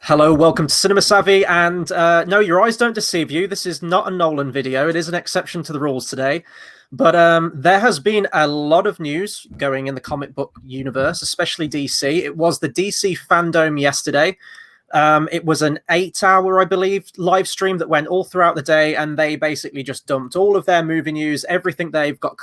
Hello, welcome to Cinema Savvy, and no, your eyes don't deceive you. This is not a Nolan video. It is an exception to the rules today. But there has been a lot of news going in the comic book universe, especially DC. It was the DC Fandome yesterday. It was an 8-hour, I believe, live stream that went all throughout the day, and they basically just dumped all of their movie news, everything they've got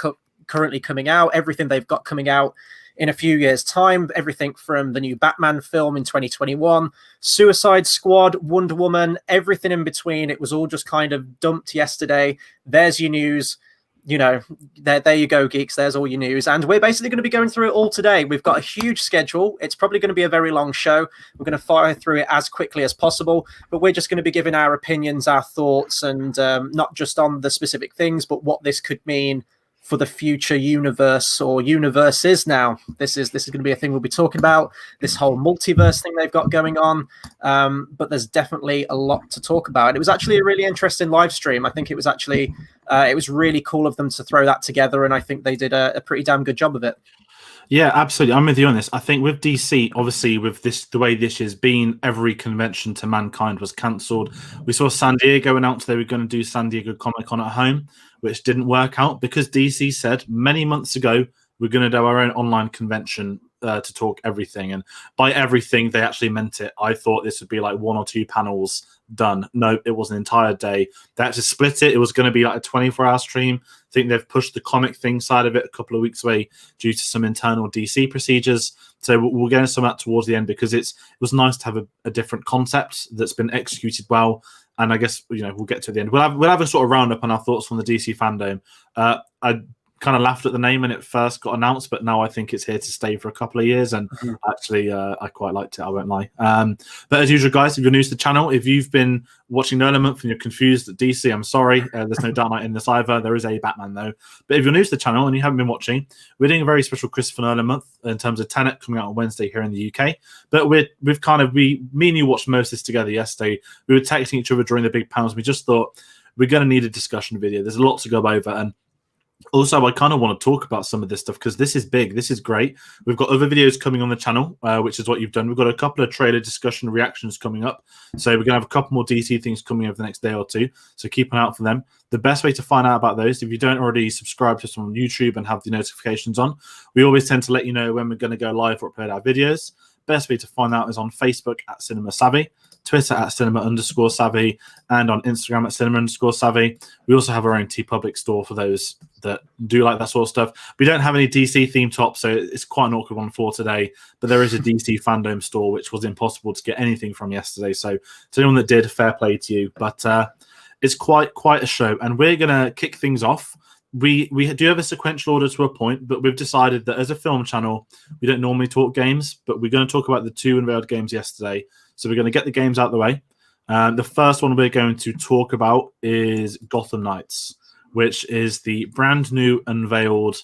currently coming out, everything they've got coming out in a few years' time, everything from the new Batman film in 2021, Suicide Squad, Wonder Woman, everything in between. It was all just kind of dumped yesterday. There's your news. You know, there you go, geeks. There's all your news. And we're basically going to be going through it all today. We've got a huge schedule. It's probably going to be a very long show. We're going to fire through it as quickly as possible, but we're just going to be giving our opinions, our thoughts, and not just on the specific things, but what this could mean for the future universe or universes. Now, this is going to be a thing we'll be talking about, this whole multiverse thing they've got going on. But there's definitely a lot to talk about. It was actually a really interesting live stream. I think it was actually, it was really cool of them to throw that together. And I think they did a pretty damn good job of it. Yeah, absolutely. I'm with you on this. I think with DC, obviously, with this, the way this has been, every convention to mankind was cancelled. We saw San Diego announce they were going to do San Diego Comic-Con at home, which didn't work out because DC said many months ago, we're going to do our own online convention to talk everything. And by everything, they actually meant it. I thought this would be like 1 or 2 panels done. No, it was an entire day. They had to split it. It was going to be like a 24-hour stream. I think they've pushed the comic thing side of it a couple of weeks away due to some internal DC procedures. So we'll get into some of that towards the end because it was nice to have a different concept that's been executed well. And I guess, you know, we'll get to the end. We'll have a sort of roundup on our thoughts from the DC Fandome. I kind of laughed at the name when it first got announced, but now I think it's here to stay for a couple of years. And actually, I quite liked it. I won't lie. But as usual, guys, if you're new to the channel, if you've been watching No Element and you're confused at DC, I'm sorry. There's no Dark Knight in this either. There is a Batman though. But if you're new to the channel and you haven't been watching, we're doing a very special Christopher Nolan month in terms of Tenet coming out on Wednesday here in the UK. But me and you watched most of this together yesterday. We were texting each other during the big panels. We just thought we're going to need a discussion video. There's a lot to go over, and also, I kind of want to talk about some of this stuff because this is big. This is great. We've got other videos coming on the channel, which is what you've done. We've got a couple of trailer discussion reactions coming up. So we're going to have a couple more DC things coming over the next day or two. So keep an eye out for them. The best way to find out about those, if you don't already subscribe to us on YouTube and have the notifications on, we always tend to let you know when we're going to go live or upload our videos. Best way to find out is on Facebook at Cinema Savvy, Twitter at Cinema_Savvy, and on Instagram at Cinema_Savvy. We also have our own TeePublic store for those that do like that sort of stuff. We don't have any DC theme tops, so it's quite an awkward one for today. But there is a DC Fandome store, which was impossible to get anything from yesterday. So to anyone that did, fair play to you. But it's quite a show, and we're gonna kick things off. We do have a sequential order to a point, but we've decided that as a film channel, we don't normally talk games, but we're going to talk about the 2 unveiled games yesterday. So we're going to get the games out of the way. The first one we're going to talk about is Gotham Knights, which is the brand new unveiled,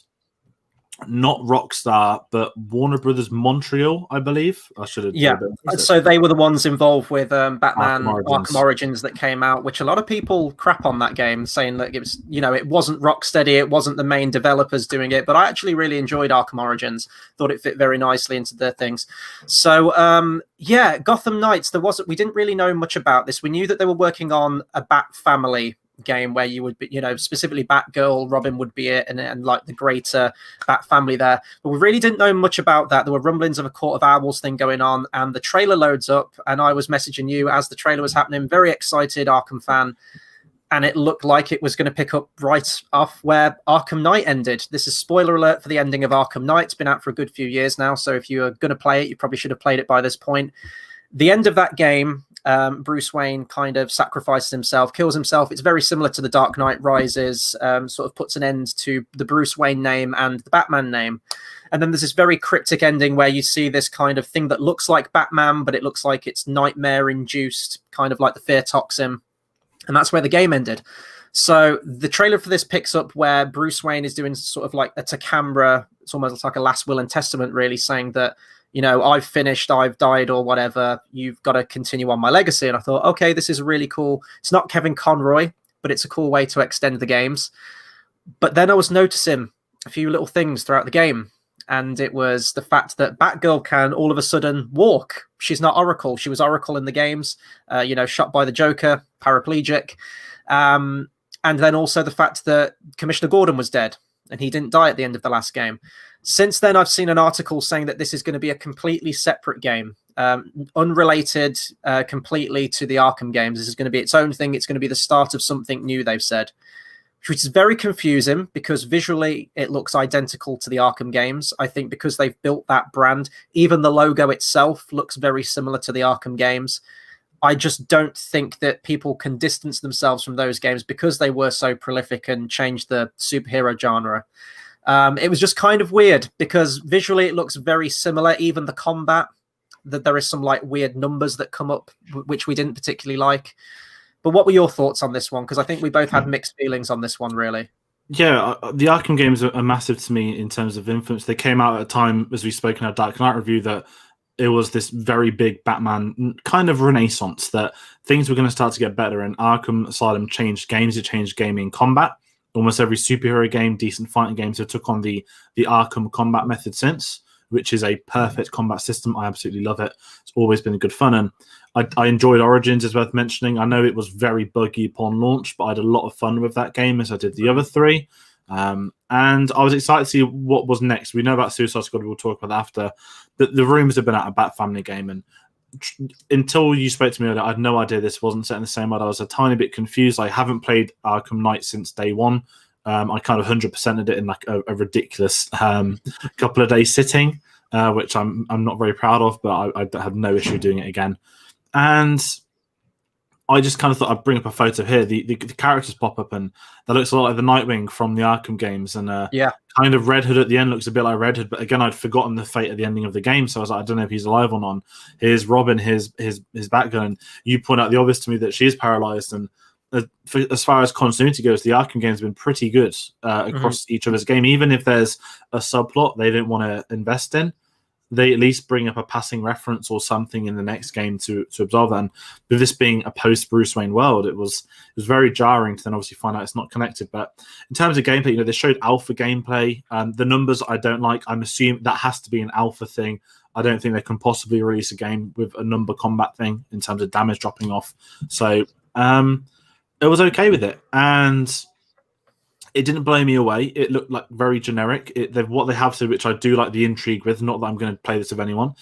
not Rockstar, but Warner Brothers Montreal, I believe. I should have. Yeah, so they were the ones involved with Batman Arkham Origins that came out, which a lot of people crap on that game, saying that it was, you know, it wasn't Rocksteady, it wasn't the main developers doing it. But I actually really enjoyed Arkham Origins. Thought it fit very nicely into their things. So yeah, Gotham Knights. We didn't really know much about this. We knew that they were working on a Bat Family game where you would be, you know, specifically Batgirl, Robin would be it, and like the greater Bat family there. But we really didn't know much about that. There were rumblings of a Court of Owls thing going on, and the trailer loads up, and I was messaging you as the trailer was happening, very excited Arkham fan, and it looked like it was going to pick up right off where Arkham Knight ended. This is spoiler alert for the ending of Arkham Knight. It's been out for a good few years now, so if you're going to play it, you probably should have played it by this point. The end of that game, Bruce Wayne kind of sacrifices himself, kills himself. It's very similar to the Dark Knight Rises, sort of puts an end to the Bruce Wayne name and the Batman name. And then there's this very cryptic ending where you see this kind of thing that looks like Batman, but it looks like it's nightmare-induced, kind of like the fear toxin. And that's where the game ended. So the trailer for this picks up where Bruce Wayne is doing sort of like a to camera. It's almost like a last will and testament, really, saying that, you know, I've finished, I've died or whatever. You've got to continue on my legacy. And I thought, okay, this is really cool. It's not Kevin Conroy, but it's a cool way to extend the games. But then I was noticing a few little things throughout the game. And it was the fact that Batgirl can all of a sudden walk. she's not Oracle. She was Oracle in the games, shot by the Joker, paraplegic. And then also the fact that Commissioner Gordon was dead and he didn't die at the end of the last game. Since then, I've seen an article saying that this is going to be a completely separate game, unrelated completely to the Arkham games. This is going to be its own thing. It's going to be the start of something new, they've said, which is very confusing because visually it looks identical to the Arkham games. I think because they've built that brand, even the logo itself looks very similar to the Arkham games. I just don't think that people can distance themselves from those games because they were so prolific and changed the superhero genre. It was just kind of weird because visually it looks very similar. Even the combat, that there is some like weird numbers that come up, which we didn't particularly like. But what were your thoughts on this one? Because I think we both had mixed feelings on this one, really. Yeah, the Arkham games are massive to me in terms of influence. They came out at a time, as we spoke in our Dark Knight review, that it was this very big Batman kind of renaissance, that things were going to start to get better, and Arkham Asylum changed games. It changed gaming combat. Almost every superhero game, decent fighting games, have took on the Arkham combat method since, which is a perfect combat system. I absolutely love it. It's always been good fun, and I enjoyed Origins, as worth mentioning. I know it was very buggy upon launch, but I had a lot of fun with that game, as I did the other three. And I was excited to see what was next. We know about Suicide Squad. We'll talk about that after. The rumors have been out about Family game, and until you spoke to me earlier, I had no idea this wasn't set in the same world. I was a tiny bit confused. I haven't played Arkham Knight since day one. I kind of 100%ed it in like a ridiculous couple of days sitting, which I'm not very proud of, but I have no issue doing it again. And I just kind of thought I'd bring up a photo here. The characters pop up, and that looks a lot like the Nightwing from the Arkham games. And kind of Red Hood at the end looks a bit like Red Hood. But again, I'd forgotten the fate at the ending of the game. So I was like, I don't know if he's alive or not. Here's Robin, his Batgirl. And you point out the obvious to me that she is paralyzed. And as far as continuity goes, the Arkham games have been pretty good across each other's game. Even if there's a subplot they didn't want to invest in, they at least bring up a passing reference or something in the next game to absolve that. And with this being a post Bruce Wayne world, it was very jarring to then obviously find out it's not connected. But in terms of gameplay, they showed alpha gameplay. The numbers I don't like. I'm assuming that has to be an alpha thing. I don't think they can possibly release a game with a number combat thing in terms of damage dropping off. So it was okay with it, and it didn't blow me away. It looked like very generic. What they have said, which I do like the intrigue with, not that I'm going to play this with anyone,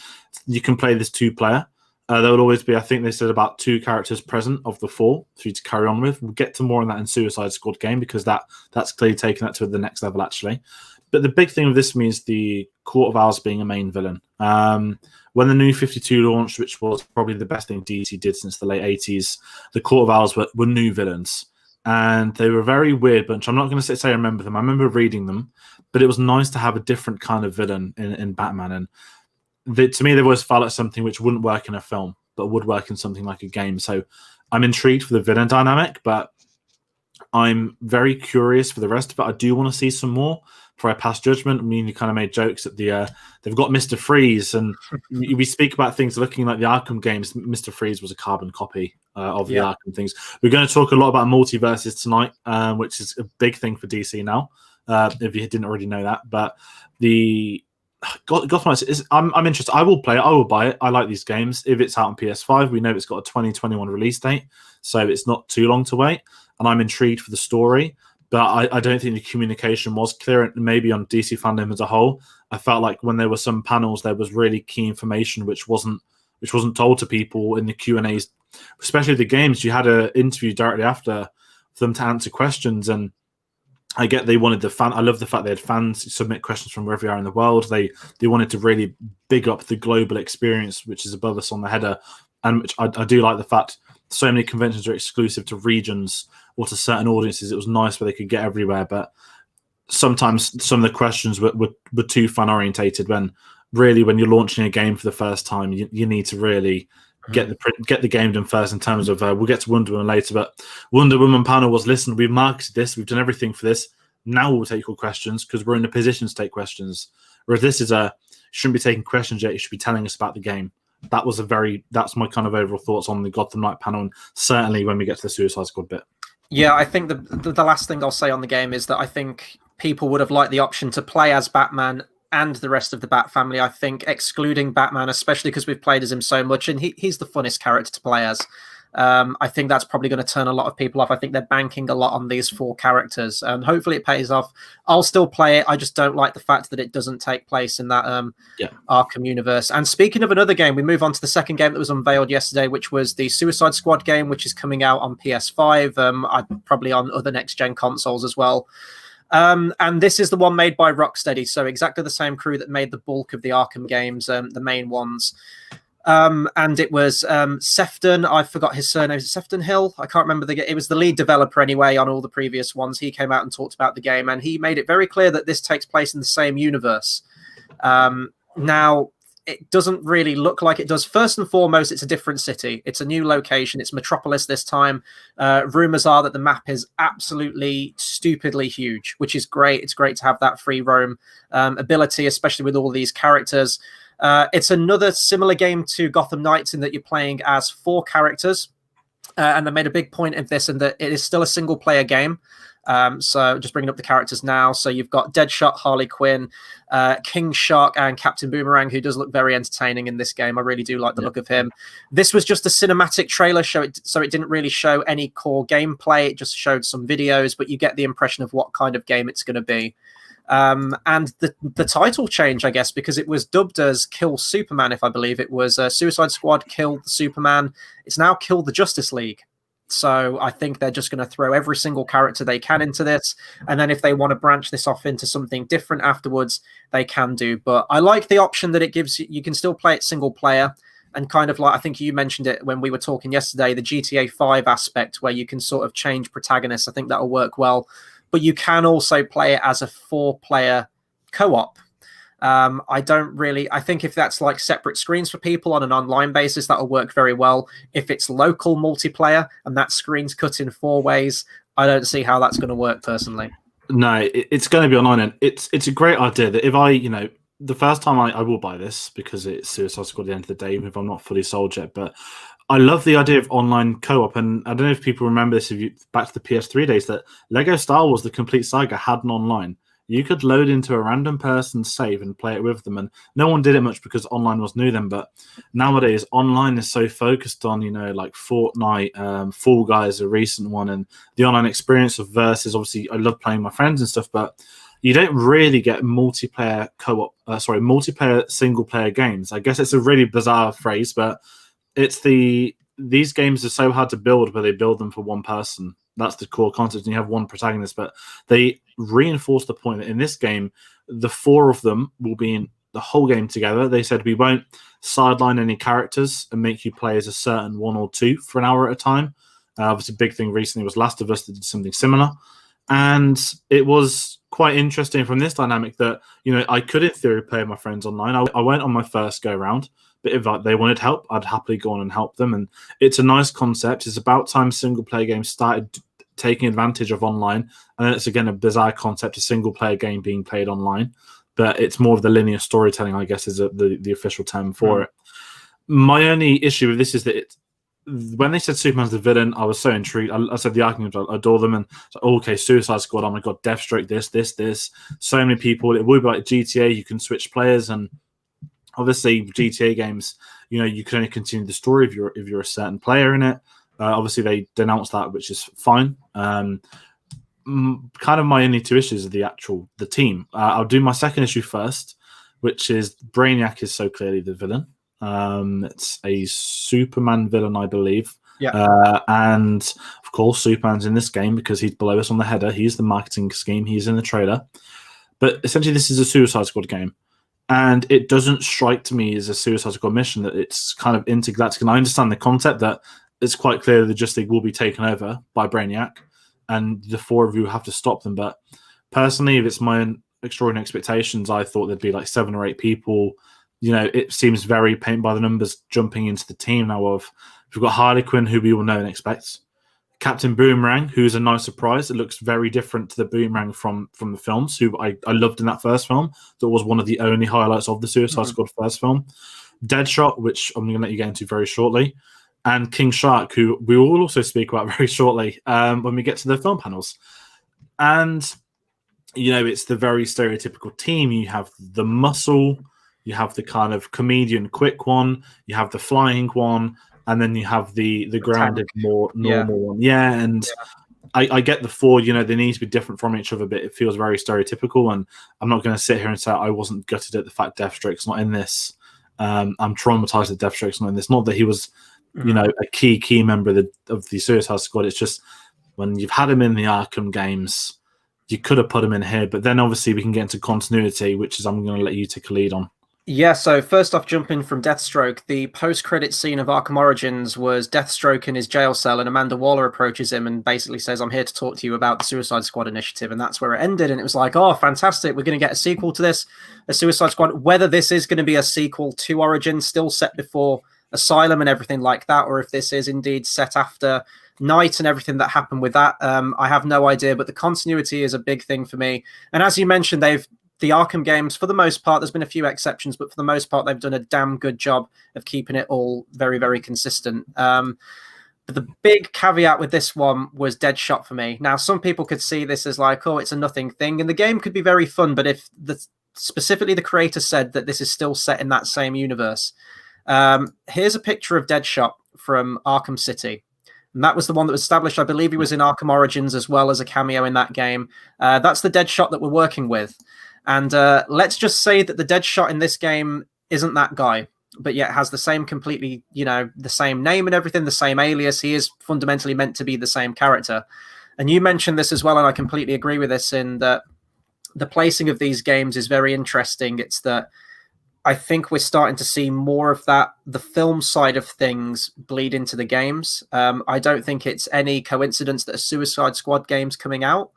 you can play this 2-player. There will always be, I think they said, about 2 characters present of the 4 for you to carry on with. We'll get to more on that in Suicide Squad game, because that's clearly taking that to the next level, actually. But the big thing with this means the Court of Owls being a main villain. When the New 52 launched, which was probably the best thing DC did since the late 80s, the Court of Owls were new villains. And they were a very weird bunch. I'm not going to say I remember them. I remember reading them, but it was nice to have a different kind of villain in Batman. And to me, they've always felt like something which wouldn't work in a film, but would work in something like a game. So I'm intrigued for the villain dynamic, but I'm very curious for the rest of it. I do want to see some more before I pass judgment. I mean, you kind of made jokes at they've got Mr. Freeze, and we speak about things looking like the Arkham games. Mr. Freeze was a carbon copy of the Arkham things. We're going to talk a lot about multiverses tonight, which is a big thing for DC now, if you didn't already know that. But the Gotham Knights, I'm interested. I will play it. I will buy it. I like these games. If it's out on PS5, we know it's got a 2021 release date, so it's not too long to wait. And I'm intrigued for the story, but I don't think the communication was clear. And maybe on DC Fandome as a whole, I felt like when there were some panels, there was really key information which wasn't told to people in the Q&As, especially the games. You had an interview directly after for them to answer questions, and I get they wanted the fan. I love the fact they had fans submit questions from wherever they are in the world. They wanted to really big up the global experience, which is above us on the header, and which I do like the fact so many conventions are exclusive to regions or to certain audiences. It was nice where they could get everywhere, but sometimes some of the questions were too fan orientated. When you're launching a game for the first time, you need to really get the game done first. In terms of we'll get to Wonder Woman later, but Wonder Woman panel was, listen, we've marketed this, we've done everything for this. Now we'll take your questions because we're in a position to take questions. Whereas this is shouldn't be taking questions yet. You should be telling us about the game. That's my kind of overall thoughts on the Gotham Knight panel, and certainly when we get to the Suicide Squad bit. Yeah, I think the last thing I'll say on the game is that I think people would have liked the option to play as Batman and the rest of the Bat family, I think, excluding Batman, especially because we've played as him so much, and he's the funnest character to play as. I think that's probably going to turn a lot of people off. I think they're banking a lot on these 4 characters, and hopefully it pays off. I'll still play it. I just don't like the fact that it doesn't take place in that Arkham universe. And speaking of another game, we move on to the second game that was unveiled yesterday, which was the Suicide Squad game, which is coming out on PS5, probably on other next-gen consoles as well. And this is the one made by Rocksteady, so exactly the same crew that made the bulk of the Arkham games, the main ones. And it was Sefton. I forgot his surname. Is it Sefton Hill? I can't remember. It was the lead developer anyway on all the previous ones. He came out and talked about the game, and he made it very clear that this takes place in the same universe. Now, it doesn't really look like it does. First and foremost, it's a different city. It's a new location. It's Metropolis this time. Rumors are that the map is absolutely stupidly huge, which is great. It's great to have that free roam ability, especially with all these characters. It's another similar game to Gotham Knights in that you're playing as 4 characters. And they made a big point of this in that it is still a single player game. So just bringing up the characters now. So you've got Deadshot, Harley Quinn, King Shark, and Captain Boomerang, who does look very entertaining in this game. I really do like the look of him. This was just a cinematic trailer show, so it didn't really show any core gameplay. It just showed some videos, but you get the impression of what kind of game it's going to be. And the title change, I guess, because it was dubbed as Kill Superman, if I believe it was Suicide Squad, Kill the Superman. It's now Kill the Justice League. So I think they're just going to throw every single character they can into this. And then if they want to branch this off into something different afterwards, they can do. But I like the option that it gives you. You can still play it single player. And kind of like, I think you mentioned it when we were talking yesterday, the GTA 5 aspect where you can sort of change protagonists. I think that'll work well. But you can also play it as a 4-player co-op. I think if that's like separate screens for people on an online basis, that'll work very well. If it's local multiplayer and that screen's cut in 4 ways, I don't see how that's going to work personally. No, it's going to be online, and it's a great idea that if the first time I will buy this because it's Suicide Squad at the end of the day, even if I'm not fully sold yet, but I love the idea of online co-op, and I don't know if people remember this back to the PS3 days, that Lego Star Wars The Complete Saga had an online. You could load into a random person's save and play it with them, and no one did it much because online was new then, but nowadays online is so focused on, like Fortnite, Fall Guys, a recent one, and the online experience of Versus. Obviously, I love playing with my friends and stuff, but you don't really get multiplayer single-player games. I guess it's a really bizarre phrase, but these games are so hard to build, but they build them for one person. That's the core concept, and you have one protagonist. But they reinforce the point that in this game, the 4 of them will be in the whole game together. They said we won't sideline any characters and make you play as a certain 1 or 2 for an hour at a time. Obviously, a big thing recently was Last of Us that did something similar. And it was quite interesting from this dynamic that, I could in theory play with my friends online. I went on my first go around. But if they wanted help, I'd happily go on and help them. And it's a nice concept. It's about time single-player games started taking advantage of online. And then it's, again, a bizarre concept, a single-player game being played online. But it's more of the linear storytelling, I guess, is the official term for it. My only issue with this is that when they said Superman's the villain, I was so intrigued. I said the argument, I adore them. And okay, Suicide Squad, oh my God, Deathstroke, this. So many people. It would be like GTA, you can switch players, and obviously, GTA games, you can only continue the story if you're a certain player in it. Obviously, they denounced that, which is fine. Kind of my only 2 issues are the team. I'll do my second issue first, which is Brainiac is so clearly the villain. It's a Superman villain, I believe. Yeah. And of course, Superman's in this game because he's below us on the header. He's the marketing scheme. He's in the trailer. But essentially, this is a Suicide Squad game. And it doesn't strike to me as a Suicide Squad mission that it's kind of intergalactic. And I understand the concept that it's quite clear the Justice League will be taken over by Brainiac, and the 4 of you have to stop them. But personally, if it's my own extraordinary expectations, I thought there'd be like 7 or 8 people. It seems very paint by the numbers jumping into the team now. We've got Harley Quinn, who we all know and expect. Captain Boomerang, who's a nice surprise. It looks very different to the Boomerang from the films, who I loved in that first film. That was one of the only highlights of the Suicide Squad first film. Deadshot, which I'm going to let you get into very shortly. And King Shark, who we will also speak about very shortly when we get to the film panels. And it's the very stereotypical team. You have the muscle, you have the kind of comedian quick one, you have the flying one, and then you have the grounded, more normal one. Yeah, and I get the 4, they need to be different from each other, but it feels very stereotypical, and I'm not going to sit here and say I wasn't gutted at the fact Deathstroke's not in this. I'm traumatized that Deathstroke's not in this. Not that he was, a key member of the Suicide Squad. It's just when you've had him in the Arkham games, you could have put him in here, but then obviously we can get into continuity, which is I'm going to let you take a lead on. Yeah, so first off, jumping from Deathstroke, the post-credit scene of Arkham Origins was Deathstroke in his jail cell, and Amanda Waller approaches him and basically says, I'm here to talk to you about the Suicide Squad initiative, and that's where it ended, and it was like, oh, fantastic, we're going to get a sequel to this, a Suicide Squad. Whether this is going to be a sequel to Origins, still set before Asylum and everything like that, or if this is indeed set after Night and everything that happened with that, I have no idea, but the continuity is a big thing for me. And as you mentioned, the Arkham games, for the most part, there's been a few exceptions, but for the most part, they've done a damn good job of keeping it all very, very consistent. But the big caveat with this one was Deadshot for me. Now, some people could see this as like, oh, it's a nothing thing, and the game could be very fun, but if specifically the creator said that this is still set in that same universe, here's a picture of Deadshot from Arkham City. And that was the one that was established. I believe he was in Arkham Origins as well as a cameo in that game. That's the Deadshot that we're working with. And let's just say that the Deadshot in this game isn't that guy, but yet has the same completely, the same name and everything, the same alias. He is fundamentally meant to be the same character. And you mentioned this as well, and I completely agree with this, in that the placing of these games is very interesting. It's that I think we're starting to see more of that, the film side of things, bleed into the games. I don't think it's any coincidence that a Suicide Squad game's coming out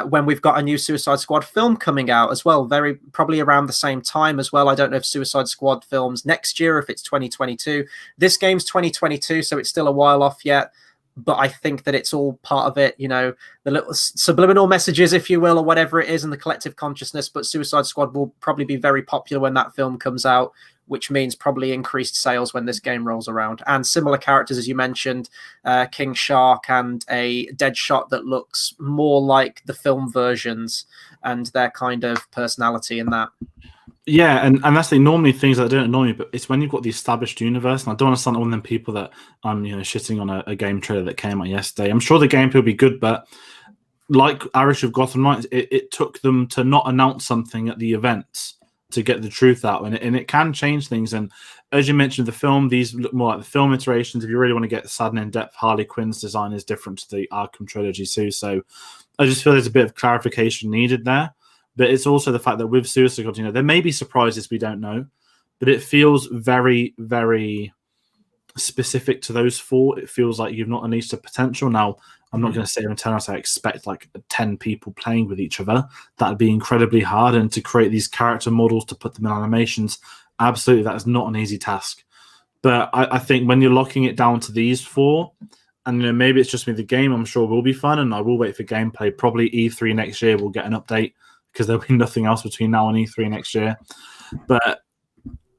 when we've got a new Suicide Squad film coming out as well, very probably around the same time as well. I don't know if Suicide Squad films next year, if it's 2022. This game's 2022, so it's still a while off yet. But I think that it's all part of it, the little subliminal messages, if you will, or whatever it is, in the collective consciousness. But Suicide Squad will probably be very popular when that film comes out, which means probably increased sales when this game rolls around. And similar characters, as you mentioned, King Shark and a Deadshot that looks more like the film versions and their kind of personality in that. Yeah, and that's normally things that don't annoy me, but it's when you've got the established universe, and I don't want to sound like one of them people that I'm shitting on a game trailer that came out yesterday. I'm sure the gameplay will be good, but like Irish of Gotham Knights, it took them to not announce something at the events to get the truth out, and it can change things. And as you mentioned, the film, these look more like the film iterations. If you really want to get sad and in-depth, Harley Quinn's design is different to the Arkham trilogy too, so I just feel there's a bit of clarification needed there. But it's also the fact that with Suicide Squad, there may be surprises we don't know, but it feels very, very specific to those 4. It feels like you've not unleashed the potential. Now, I'm not going to sit here and tell us I expect like 10 people playing with each other. That'd be incredibly hard. And to create these character models, to put them in animations, absolutely, that is not an easy task. But I think when you're locking it down to these 4, and maybe it's just me, the game I'm sure will be fun, and I will wait for gameplay. Probably E3 next year we'll get an update, because there'll be nothing else between now and E3 next year. But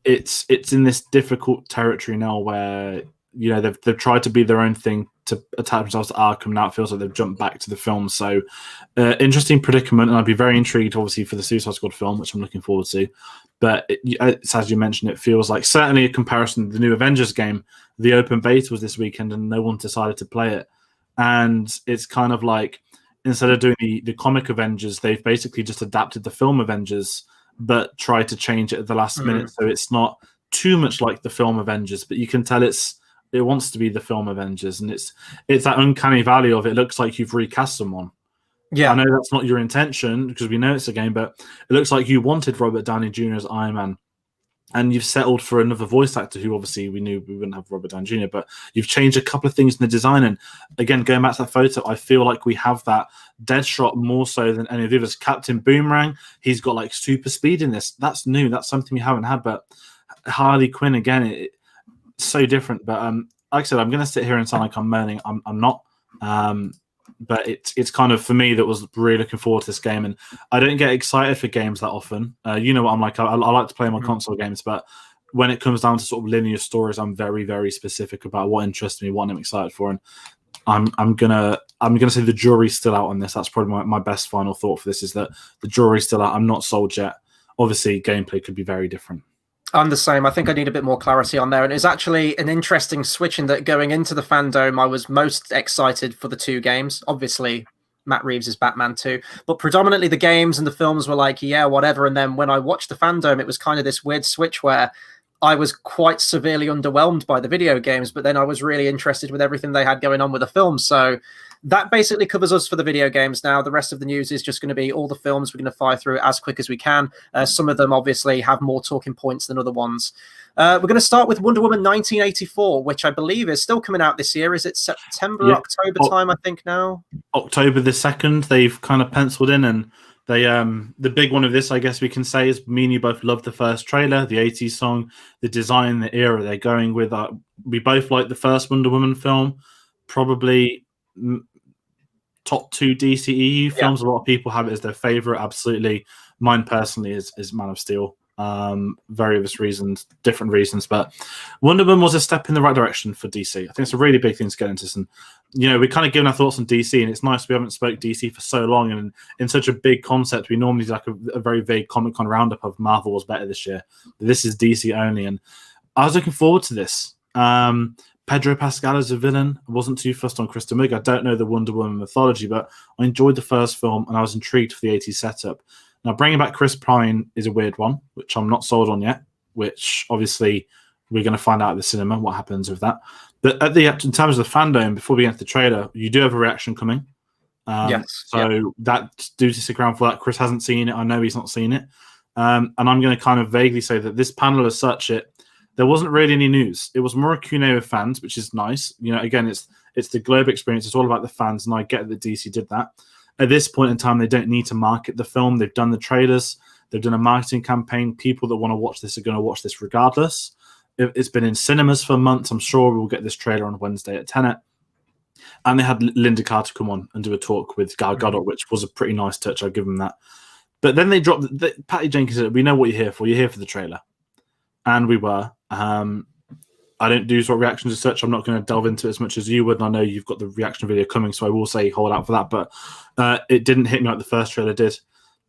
it's in this difficult territory now where they've tried to be their own thing to attach themselves to Arkham. Now it feels like they've jumped back to the film. So interesting predicament, and I'd be very intrigued, obviously, for the Suicide Squad film, which I'm looking forward to. But it's, as you mentioned, it feels like certainly a comparison to the new Avengers game. The open beta was this weekend, and no one decided to play it. And it's kind of like, instead of doing the comic Avengers, they've basically just adapted the film Avengers, but tried to change it at the last minute. So it's not too much like the film Avengers, but you can tell it wants to be the film Avengers. And it's that uncanny valley of it looks like you've recast someone. Yeah, I know that's not your intention because we know it's a game, but it looks like you wanted Robert Downey Jr. as Iron Man. And you've settled for another voice actor who obviously we knew we wouldn't have Robert Downey Jr., but you've changed a couple of things in the design. And again, going back to that photo, I feel like we have that Deadshot more so than any of the others. Captain Boomerang, he's got like super speed in this. That's new. That's something we haven't had. But Harley Quinn, again, it's so different. But like I said, I'm going to sit here and sound like I'm moaning. I'm not. But it's kind of, for me, that was really looking forward to this game. And I don't get excited for games that often. You know what I'm like. I like to play my console games, but when it comes down to sort of linear stories, I'm very, very specific about what interests me, what I'm excited for. And I'm gonna say the jury's still out on this. That's probably my best final thought for this, is that the jury's still out. I'm not sold yet. Obviously, gameplay could be very different. I'm the same. I think I need a bit more clarity on there. And it's actually an interesting switch in that going into the fandom, I was most excited for the two games. Obviously, Matt Reeves is Batman too, but predominantly the games and the films were like, yeah, whatever. And then when I watched the fandom, it was kind of this weird switch where I was quite severely underwhelmed by the video games, but then I was really interested with everything they had going on with the films. So that basically covers us for the video games now. The rest of the news is just going to be all the films. We're going to fire through as quick as we can. Some of them obviously have more talking points than other ones. We're going to start with Wonder Woman 1984, which I believe is still coming out this year. Is it September, October time, I think now? October the 2nd, they've kind of penciled in, and they the big one of this, I guess we can say, is me and you both loved the first trailer, the 80s song, the design, the era they're going with. We both like the first Wonder Woman film, probably top 2 DCEU films. A lot of people have it as their favorite. Absolutely. Mine personally is Man of Steel. Various reasons, different reasons, but Wonder Woman was a step in the right direction for DC. I think it's a really big thing to get into. And we're kind of giving our thoughts on DC, and it's nice we haven't spoke DC for so long, and in such a big concept. We normally do like a very vague Comic-Con roundup of Marvel was better this year, but this is DC only, and I was looking forward to this. Pedro Pascal as a villain. I wasn't too fussed on Kristen Wiig. I don't know the Wonder Woman mythology, but I enjoyed the first film, and I was intrigued for the 80s setup. Now, bringing back Chris Pine is a weird one, which I'm not sold on yet, which obviously we're going to find out at the cinema what happens with that. But in terms of the fandom, before we get into the trailer, you do have a reaction coming. Yes. So that, do to stick around for that. Chris hasn't seen it. I know he's not seen it. And I'm going to kind of vaguely say that this panel as such, there wasn't really any news. It was more a Q&A with fans, which is nice. Again, it's the Globe experience. It's all about the fans, and I get that DC did that. At this point in time, they don't need to market the film. They've done the trailers. They've done a marketing campaign. People that want to watch this are going to watch this regardless. It's been in cinemas for months. I'm sure we'll get this trailer on Wednesday at Tenet. And they had Linda Carter come on and do a talk with Gal Gadot, which was a pretty nice touch. I'll give them that. But then they dropped... Patty Jenkins said, we know what you're here for. You're here for the trailer. And we were. I don't do sort of reactions as such. I'm not going to delve into it as much as you would. And I know you've got the reaction video coming, so I will say hold out for that. But it didn't hit me like the first trailer did.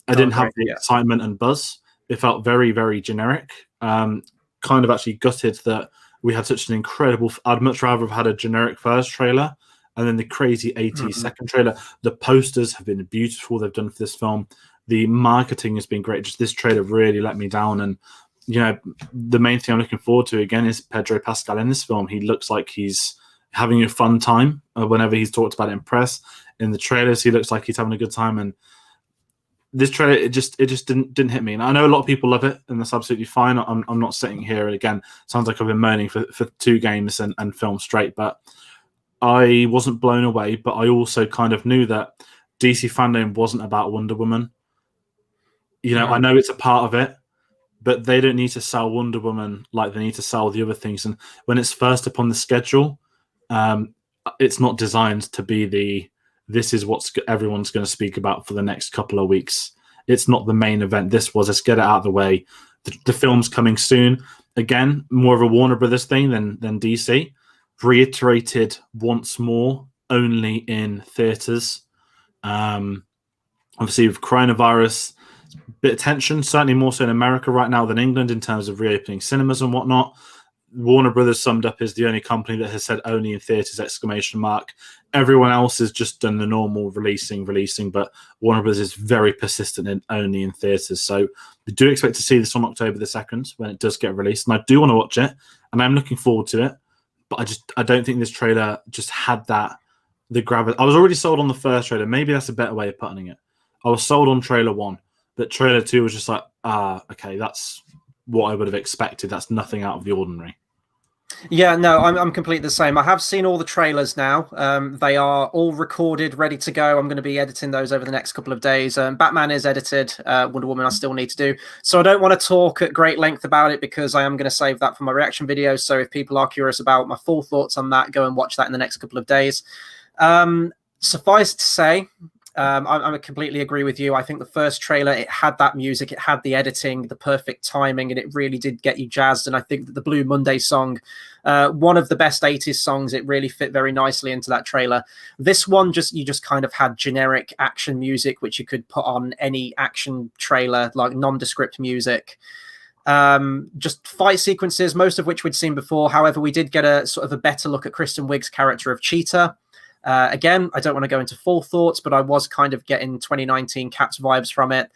I didn't have the excitement and buzz. It felt very, very generic. Kind of actually gutted that we had such an incredible... I'd much rather have had a generic first trailer and then the crazy 80s second trailer. The posters have been beautiful they've done for this film. The marketing has been great. Just this trailer really let me down, and the main thing I'm looking forward to again is Pedro Pascal in this film. He looks like he's having a fun time whenever he's talked about it in press. In the trailers, he looks like he's having a good time. And this trailer, it just didn't hit me. And I know a lot of people love it, and that's absolutely fine. I'm not sitting here, and again, sounds like I've been moaning for 2 games and film straight, but I wasn't blown away. But I also kind of knew that DC Fandome wasn't about Wonder Woman. I know it's a part of it, but they don't need to sell Wonder Woman like they need to sell the other things. And when it's first upon the schedule, it's not designed to be this is what everyone's going to speak about for the next couple of weeks. It's not the main event. This was, let's get it out of the way. The film's coming soon. Again, more of a Warner Brothers thing than DC. Reiterated once more, only in theaters. Obviously, with coronavirus, bit of tension, certainly more so in America right now than England in terms of reopening cinemas and whatnot. Warner Brothers summed up as the only company that has said only in theaters, ! Everyone else has just done the normal releasing, but Warner Brothers is very persistent in only in theaters. So we do expect to see this on October the 2nd when it does get released. And I do want to watch it, and I'm looking forward to it. But I don't think this trailer just had the gravity. I was already sold on the first trailer. Maybe that's a better way of putting it. I was sold on trailer 1. But trailer 2 was just like, okay, that's what I would have expected. That's nothing out of the ordinary. Yeah, no, I'm completely the same. I have seen all the trailers now. They are all recorded, ready to go. I'm going to be editing those over the next couple of days. Batman is edited. Wonder Woman I still need to do. So I don't want to talk at great length about it because I am going to save that for my reaction video. So if people are curious about my full thoughts on that, go and watch that in the next couple of days. Suffice to say, I completely agree with you. I think the first trailer, it had that music, it had the editing, the perfect timing, and it really did get you jazzed. And I think that the Blue Monday song, one of the best 80s songs, it really fit very nicely into that trailer. This one, you just kind of had generic action music, which you could put on any action trailer, like nondescript music. Just fight sequences, most of which we'd seen before. However, we did get a sort of a better look at Kristen Wiig's character of Cheetah. Again, I don't want to go into full thoughts, but I was kind of getting 2019 Caps vibes from it.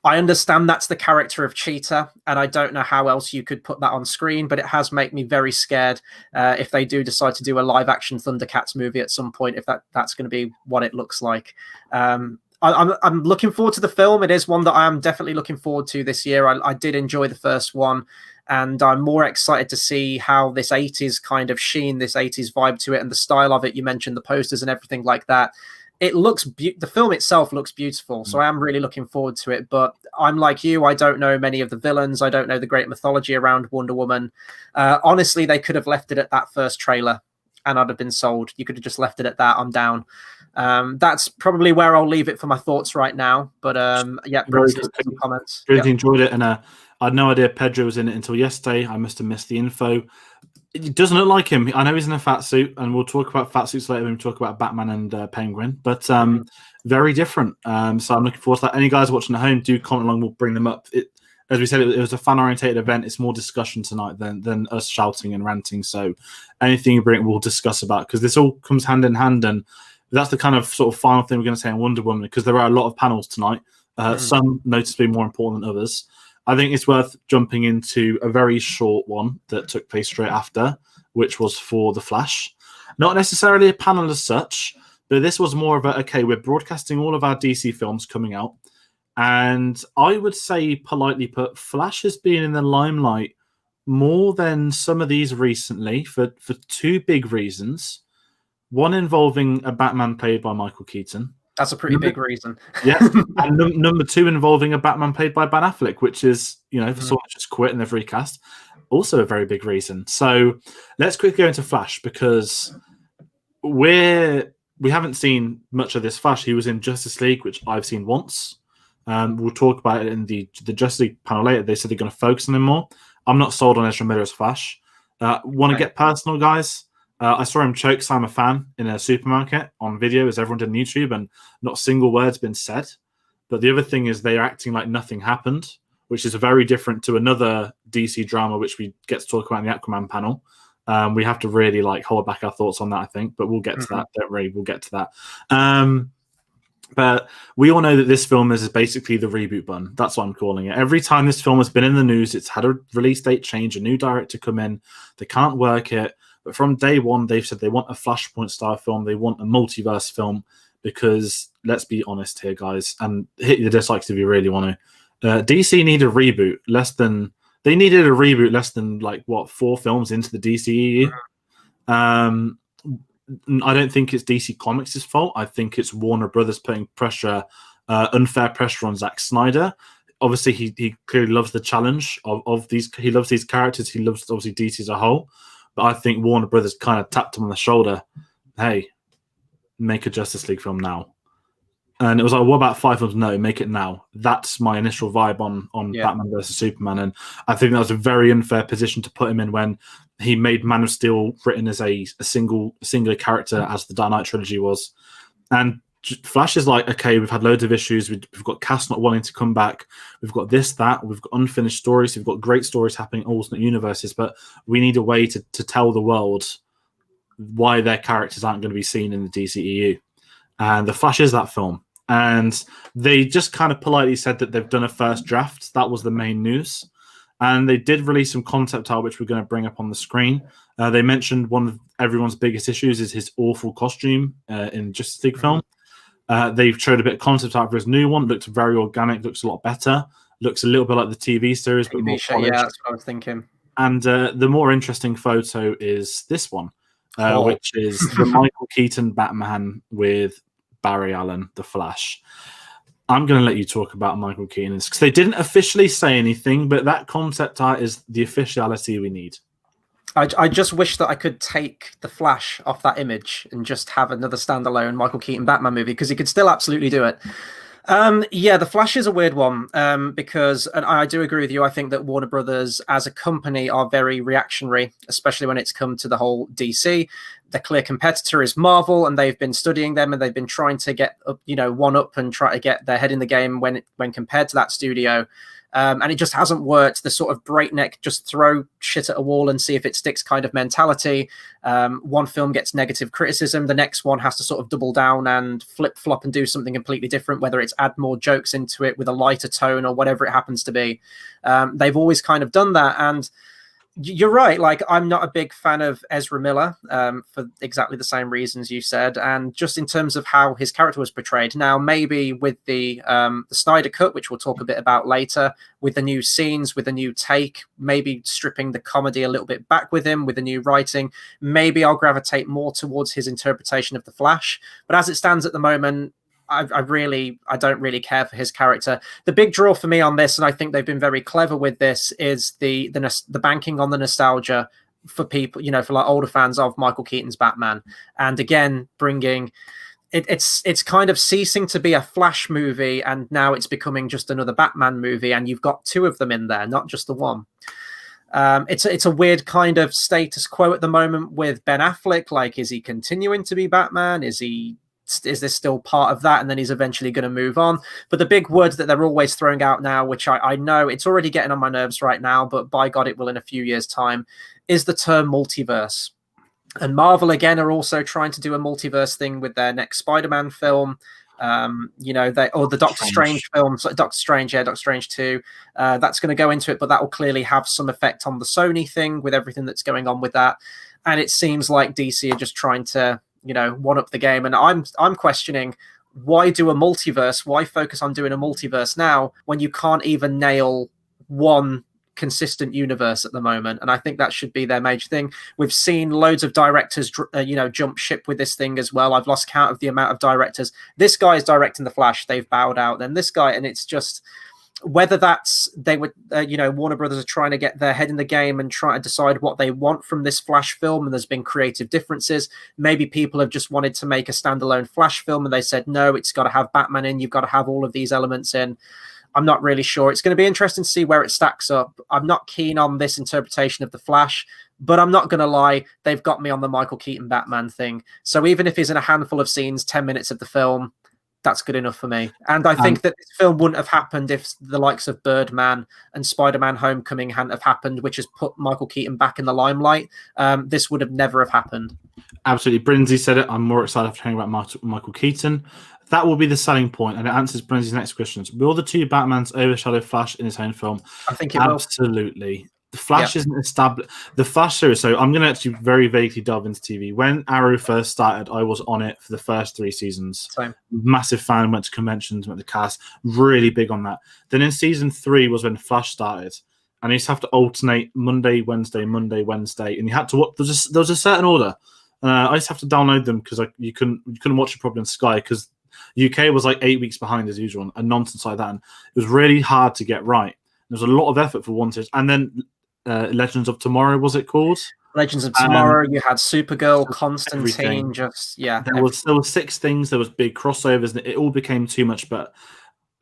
I understand that's the character of Cheetah, and I don't know how else you could put that on screen, but it has made me very scared if they do decide to do a live-action Thundercats movie at some point, if that's going to be what it looks like. I'm looking forward to the film. It is one that I am definitely looking forward to this year. I did enjoy the first one, and I'm more excited to see how this 80s kind of sheen, this 80s vibe to it, and the style of it. You mentioned the posters and everything like that. It looks the film itself looks beautiful, so I am really looking forward to it. But I'm like you, I don't know many of the villains. I don't know the great mythology around Wonder Woman. Honestly, they could have left it at that first trailer, and I'd have been sold. You could have just left it at that. I'm down. That's probably where I'll leave it for my thoughts right now. But yeah, some comments. Really enjoyed it, and I had no idea Pedro was in it until yesterday. I must have missed the info. It doesn't look like him. I know he's in a fat suit, and we'll talk about fat suits later when we talk about Batman and Penguin. But very different. So I'm looking forward to that. Any guys watching at home, do comment along. We'll bring them up. As we said, it was a fan-orientated event. It's more discussion tonight than us shouting and ranting. So anything you bring, we'll discuss about, because this all comes hand in hand. And that's the kind of sort of final thing we're going to say on Wonder Woman, because there are a lot of panels tonight. Some noticeably more important than others. I think it's worth jumping into a very short one that took place straight after, which was for The Flash. Not necessarily a panel as such, but this was more of a, okay, we're broadcasting all of our DC films coming out. And I would say, politely put, Flash has been in the limelight more than some of these recently for two big reasons. One involving a Batman played by Michael Keaton. That's a pretty big reason. Yes. And number two involving a Batman played by Ben Affleck, which is, for someone that just quit and they've recast, also a very big reason. So let's quickly go into Flash, because we haven't seen much of this Flash. He was in Justice League, which I've seen once. We'll talk about it in the Justice League panel later. They said they're going to focus on him more. I'm not sold on Ezra Miller's Flash. Want to get personal, guys? I saw him choke Sam a fan in a supermarket on video, as everyone did on YouTube, and not a single word's been said. But the other thing is they're acting like nothing happened, which is very different to another DC drama, which we get to talk about in the Aquaman panel. We have to really hold back our thoughts on that, I think, but we'll get to that. Don't worry, we'll get to that. But we all know that this film is basically the reboot button. That's what I'm calling it. Every time this film has been in the news, it's had a release date change, a new director come in. They can't work it. But from day one, they've said they want a Flashpoint-style film. They want a multiverse film, because, let's be honest here, guys, and hit the dislikes if you really want to. DC need a reboot They needed a reboot less than, 4 films into the DCEU. I don't think it's DC Comics' fault. I think it's Warner Brothers putting pressure, unfair pressure on Zack Snyder. Obviously, he clearly loves the challenge of these. He loves these characters. He loves, obviously, DC as a whole. But I think Warner Brothers kind of tapped him on the shoulder. Hey, make a Justice League film now. And it was like, what about 5 films? No, make it now. That's my initial vibe on Batman versus Superman. And I think that was a very unfair position to put him in when he made Man of Steel written as a singular character, as the Dark Knight trilogy was. And Flash is like, okay, we've had loads of issues. We've got cast not wanting to come back. We've got this, that. We've got unfinished stories. We've got great stories happening in alternate universes. But we need a way to tell the world why their characters aren't going to be seen in the DCEU. And The Flash is that film. And they just kind of politely said that they've done a first draft. That was the main news. And they did release some concept art, which we're going to bring up on the screen. They mentioned one of everyone's biggest issues is his awful costume in Justice League film. They've showed a bit of concept art for his new one. Looks very organic, looks a lot better. Looks a little bit like the TV series, but more polished. Yeah, that's what I was thinking. And the more interesting photo is this one, which is the Michael Keaton Batman with Barry Allen, the Flash. I'm going to let you talk about Michael Keaton, because they didn't officially say anything, but that concept art is the officiality we need. I just wish that I could take the Flash off that image and just have another standalone Michael Keaton Batman movie, because he could still absolutely do it. Yeah, the Flash is a weird one, because, and I do agree with you, I think that Warner Brothers as a company are very reactionary, especially when it's come to the whole DC. The clear competitor is Marvel, and they've been studying them, and they've been trying to get up, one up and try to get their head in the game when compared to that studio. And it just hasn't worked. The sort of breakneck, just throw shit at a wall and see if it sticks kind of mentality. One film gets negative criticism, the next one has to sort of double down and flip flop and do something completely different, whether it's add more jokes into it with a lighter tone or whatever it happens to be. They've always kind of done that. And you're right. Like, I'm not a big fan of Ezra Miller for exactly the same reasons you said, and just in terms of how his character was portrayed. Now, maybe with the Snyder Cut, which we'll talk a bit about later, with the new scenes, with a new take, maybe stripping the comedy a little bit back with him, with the new writing, maybe I'll gravitate more towards his interpretation of the Flash. But as it stands at the moment, I don't really care for his character. The big draw for me on this, and I think they've been very clever with this, is the banking on the nostalgia for people, for like older fans of Michael Keaton's Batman, and again bringing it's kind of ceasing to be a Flash movie, and now it's becoming just another Batman movie, and you've got two of them in there, not just the one. It's a weird kind of status quo at the moment with Ben Affleck. Like, is he continuing to be Batman? Is this still part of that, and then he's eventually going to move on? But the big words that they're always throwing out now, which I know it's already getting on my nerves right now, but by God, it will in a few years' time, is the term multiverse. And Marvel, again, are also trying to do a multiverse thing with their next Spider-Man film. The Doctor Strange films, like Doctor Strange 2, that's going to go into it, but that will clearly have some effect on the Sony thing with everything that's going on with that. And it seems like DC are just trying to one up the game, and I'm questioning, why do a multiverse? Why focus on doing a multiverse now when you can't even nail one consistent universe at the moment? And I think that should be their major thing. We've seen loads of directors jump ship with this thing as well. I've lost count of the amount of directors. This guy is directing the Flash, they've bowed out. Then this guy, and it's just, whether that's Warner Brothers are trying to get their head in the game and try to decide what they want from this Flash film, and there's been creative differences. Maybe people have just wanted to make a standalone Flash film, and they said, no, it's got to have Batman in, you've got to have all of these elements in. I'm not really sure. It's going to be interesting to see where it stacks up. I'm not keen on this interpretation of the Flash, but I'm not going to lie, they've got me on the Michael Keaton Batman thing. So even if he's in a handful of scenes, 10 minutes of the film, that's good enough for me. And I think that this film wouldn't have happened if the likes of Birdman and Spider-Man Homecoming hadn't have happened, which has put Michael Keaton back in the limelight. This would have never have happened. Absolutely. Brinsey said it. I'm more excited for hearing about Michael Keaton. That will be the selling point, and it answers Brinsey's next questions. Will the two Batmans overshadow Flash in his own film? I think it will. Absolutely. The Flash isn't established. The Flash series, so I'm going to actually very vaguely delve into TV. When Arrow first started, I was on it for the first 3 seasons. Same. Massive fan, went to conventions, went to cast, really big on that. Then in season 3 was when Flash started, and you used to have to alternate Monday, Wednesday, and you had to watch. There was a certain order. I used to have to download them because you couldn't watch it properly on Sky, because UK was like 8 weeks behind as usual, and nonsense like that. And it was really hard to get right. There was a lot of effort for one series, and then Legends of Tomorrow, was it called? Legends of Tomorrow. You had Supergirl, Constantine. Everything. There were 6 things. There was big crossovers, and it all became too much. But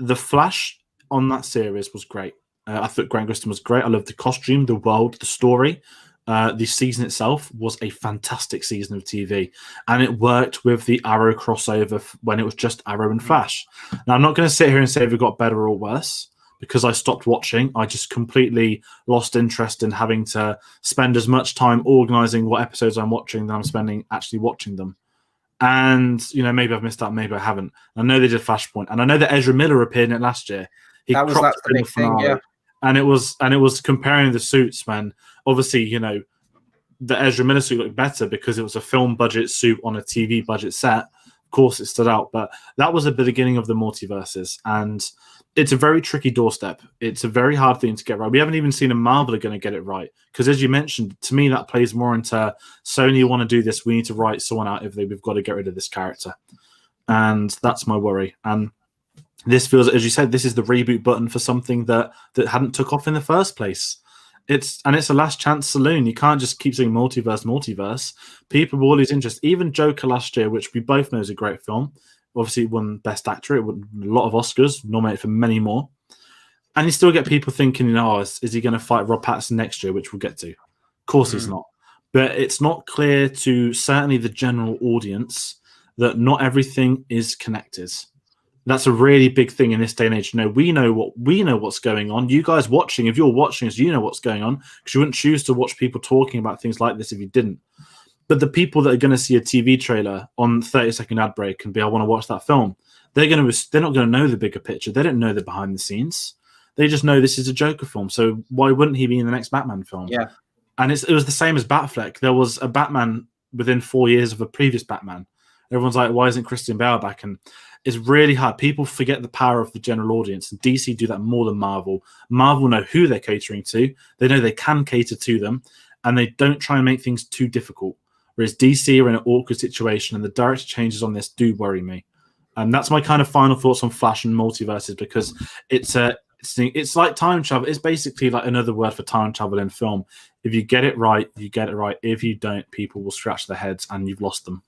the Flash on that series was great. I thought Grant Gustin was great. I loved the costume, the world, the story. The season itself was a fantastic season of TV, and it worked with the Arrow crossover when it was just Arrow and Flash. Now, I'm not going to sit here and say if it got better or worse, because I stopped watching. I just completely lost interest in having to spend as much time organizing what episodes I'm watching than I'm spending actually watching them. And, maybe I've missed out, maybe I haven't. I know they did Flashpoint, and I know that Ezra Miller appeared in it last year. That's the big thing, yeah. And it was comparing the suits when, obviously, the Ezra Miller suit looked better because it was a film budget suit on a TV budget set. Of course, it stood out, but that was the beginning of the multiverses, and it's a very tricky doorstep. It's a very hard thing to get right. We haven't even seen a Marvel are going to get it right, because, as you mentioned, to me that plays more into Sony want to do this. We need to write someone out we've got to get rid of this character, and that's my worry. And this feels, as you said, this is the reboot button for something that hadn't took off in the first place. It's a last chance saloon. You can't just keep saying multiverse. People will lose interest. Even Joker last year, which we both know is a great film, obviously it won Best Actor. It won a lot of Oscars, nominated for many more. And you still get people thinking, is he going to fight Rob Pattinson next year, which we'll get to. Of course he's not. But it's not clear to certainly the general audience that not everything is connected. That's a really big thing in this day and age. We know what's going on. You guys watching, if you're watching us, you know what's going on, because you wouldn't choose to watch people talking about things like this if you didn't. But the people that are going to see a TV trailer on 30-second ad break and be, I want to watch that film, they're not going to know the bigger picture. They don't know the behind the scenes. They just know this is a Joker film. So why wouldn't he be in the next Batman film? Yeah. And it was the same as Batfleck. There was a Batman within 4 years of a previous Batman. Everyone's like, why isn't Christian Bale back? And it's really hard. People forget the power of the general audience. And DC do that more than Marvel. Marvel know who they're catering to. They know they can cater to them. And they don't try and make things too difficult. Whereas DC are in an awkward situation. And the director changes on this do worry me. And that's my kind of final thoughts on Flash and multiverses, because it's like time travel. It's basically like another word for time travel in film. If you get it right, you get it right. If you don't, people will scratch their heads and you've lost them.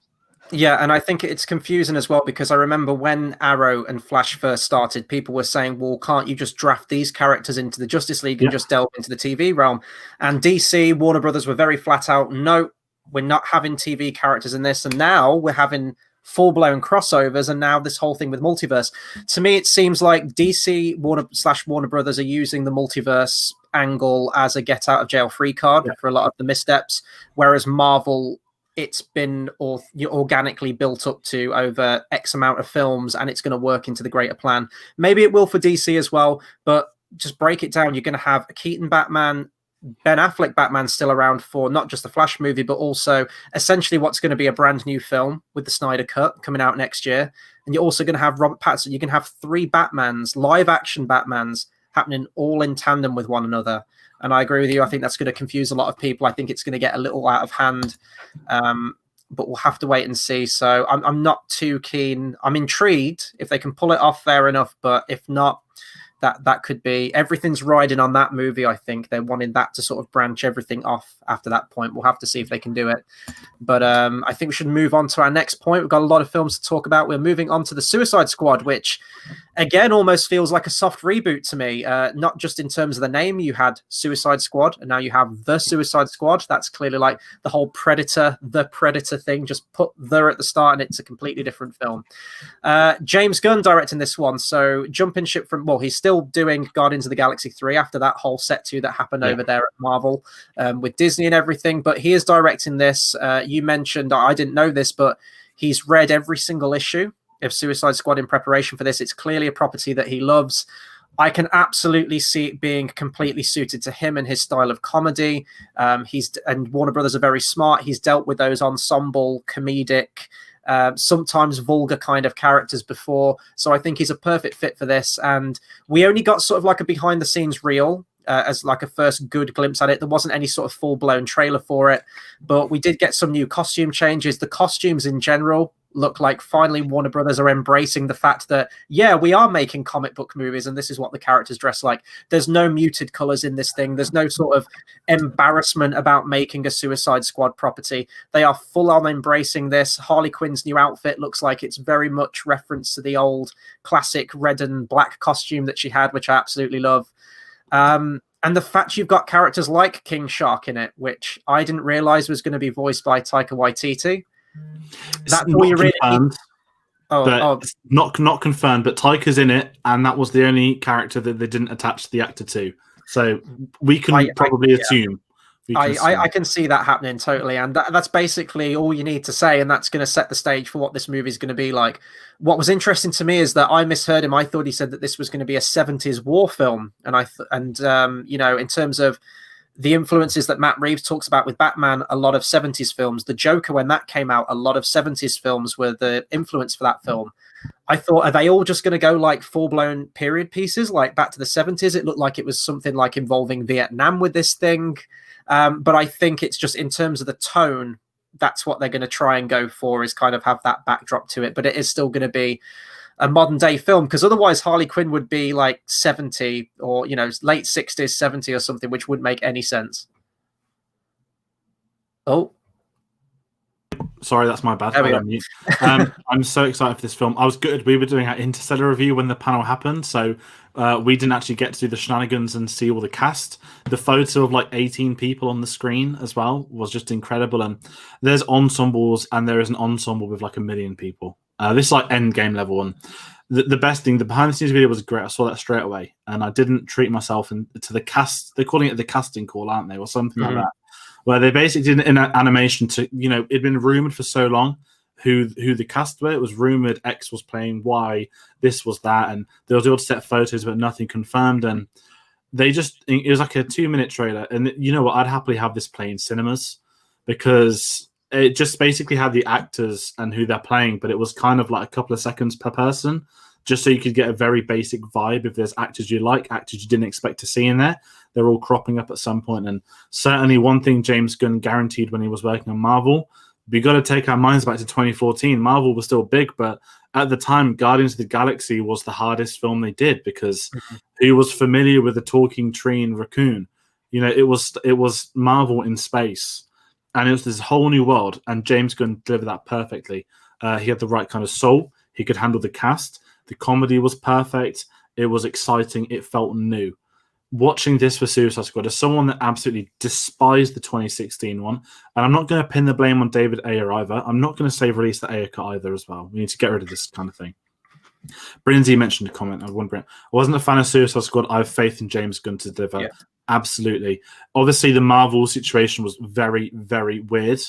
Yeah, and I think it's confusing as well, because I remember when Arrow and Flash first started, people were saying, well, can't you just draft these characters into the Justice League and just delve into the TV realm? And DC, Warner Brothers were very flat out, no, we're not having TV characters in this. And now we're having full-blown crossovers, and now this whole thing with multiverse. To me, it seems like DC Warner Brothers are using the multiverse angle as a get-out-of-jail-free card for a lot of the missteps, whereas Marvel, it's been organically built up to over X amount of films, and it's going to work into the greater plan. Maybe it will for DC as well, but just break it down. You're going to have a Keaton Batman, Ben Affleck Batman still around for not just the Flash movie, but also essentially what's going to be a brand new film with the Snyder Cut coming out next year. And you're also going to have Robert Pattinson. You can have 3 Batmans, live action Batmans, happening all in tandem with one another. And I agree with you. I think that's going to confuse a lot of people. I think it's going to get a little out of hand, but we'll have to wait and see. So I'm not too keen. I'm intrigued. If they can pull it off, fair enough. But if not, that could be, everything's riding on that movie. I think they're wanting that to sort of branch everything off after that point. We'll have to see if they can do it. But I think we should move on to our next point. We've got a lot of films to talk about. We're moving on to the Suicide Squad, which again almost feels like a soft reboot to me. Not just in terms of the name. You had Suicide Squad and now you have The Suicide Squad. That's clearly like the whole the Predator thing. Just put the at the start and it's a completely different film. James Gunn directing this one. So jumping ship from, well, he's still doing Guardians of the Galaxy 3 after that whole set 2 that happened over there at Marvel with Disney and everything, but he is directing this. You mentioned, I didn't know this, but he's read every single issue of Suicide Squad in preparation for this. It's clearly a property that he loves. I can absolutely see it being completely suited to him and his style of comedy. And Warner Brothers are very smart. He's dealt with those ensemble comedic, sometimes vulgar kind of characters before. So I think he's a perfect fit for this. And we only got sort of like a behind the scenes reel as like a first good glimpse at it. There wasn't any sort of full blown trailer for it, but we did get some new costume changes. The costumes in general look like finally Warner Brothers are embracing the fact that, yeah, we are making comic book movies and this is what the characters dress like. There's no muted colors in this thing. There's no sort of embarrassment about making a Suicide Squad property. They are full on embracing this. Harley Quinn's new outfit looks like it's very much reference to the old classic red and black costume that she had, which I absolutely love. And the fact you've got characters like King Shark in it, which I didn't realize was going to be voiced by Taika Waititi. That's all you really need. It's not confirmed, but Taika's in it, and that was the only character that they didn't attach the actor to. So we can probably assume. I can see that happening totally, and that's basically all you need to say, and that's going to set the stage for what this movie is going to be like. What was interesting to me is that I misheard him. I thought he said that this was going to be a 70s war film, and you know, in terms of the influences that Matt Reeves talks about with Batman, a lot of 70s films. The Joker, when that came out, a lot of 70s films were the influence for that film. I thought, are they all just going to go like full-blown period pieces, like back to the 70s? It looked like it was something like involving Vietnam with this thing. But I think it's just in terms of the tone, that's what they're going to try and go for, is kind of have that backdrop to it. But it is still going to be a modern day film, because otherwise Harley Quinn would be like 70 or, you know, late 60s, 70 or something, which wouldn't make any sense. Oh, sorry, that's my bad. I'm so excited for this film. I was good. We were doing our Interstellar review when the panel happened, so we didn't actually get to do the shenanigans and see all the cast. The photo of like 18 people on the screen as well was just incredible. And there's ensembles, and there is an ensemble with like 1 million people. This is like end game level. And the best thing, the behind the scenes video was great. I saw that straight away, and I didn't treat myself to the cast. They're calling it the casting call, aren't they, or something like that? Where they basically did an animation to, you know, it'd been rumored for so long who the cast were. It was rumored X was playing Y, this was that, and there was all set photos, but nothing confirmed. And they just, it was like a 2-minute trailer. And you know what? I'd happily have this play in cinemas, because it just basically had the actors and who they're playing, but it was kind of like a couple of seconds per person, just so you could get a very basic vibe. If there's actors you like, actors you didn't expect to see in there, they're all cropping up at some point. And certainly one thing James Gunn guaranteed when he was working on Marvel, we got to take our minds back to 2014. Marvel was still big, but at the time, Guardians of the Galaxy was the hardest film they did, because who was familiar with the talking tree and raccoon? You know, it was Marvel in space, and it was this whole new world, and James Gunn delivered that perfectly. He had the right kind of soul. He could handle the cast. The comedy was perfect. It was exciting. It felt new. Watching this for Suicide Squad, as someone that absolutely despised the 2016 one, and I'm not going to pin the blame on David Ayer either. I'm not going to say release the Ayer cut either as well. We need to get rid of this kind of thing. Brinzy mentioned a comment. I wasn't a fan of Suicide Squad. I have faith in James Gunn to deliver. Yeah. Absolutely. Obviously, the Marvel situation was very, very weird.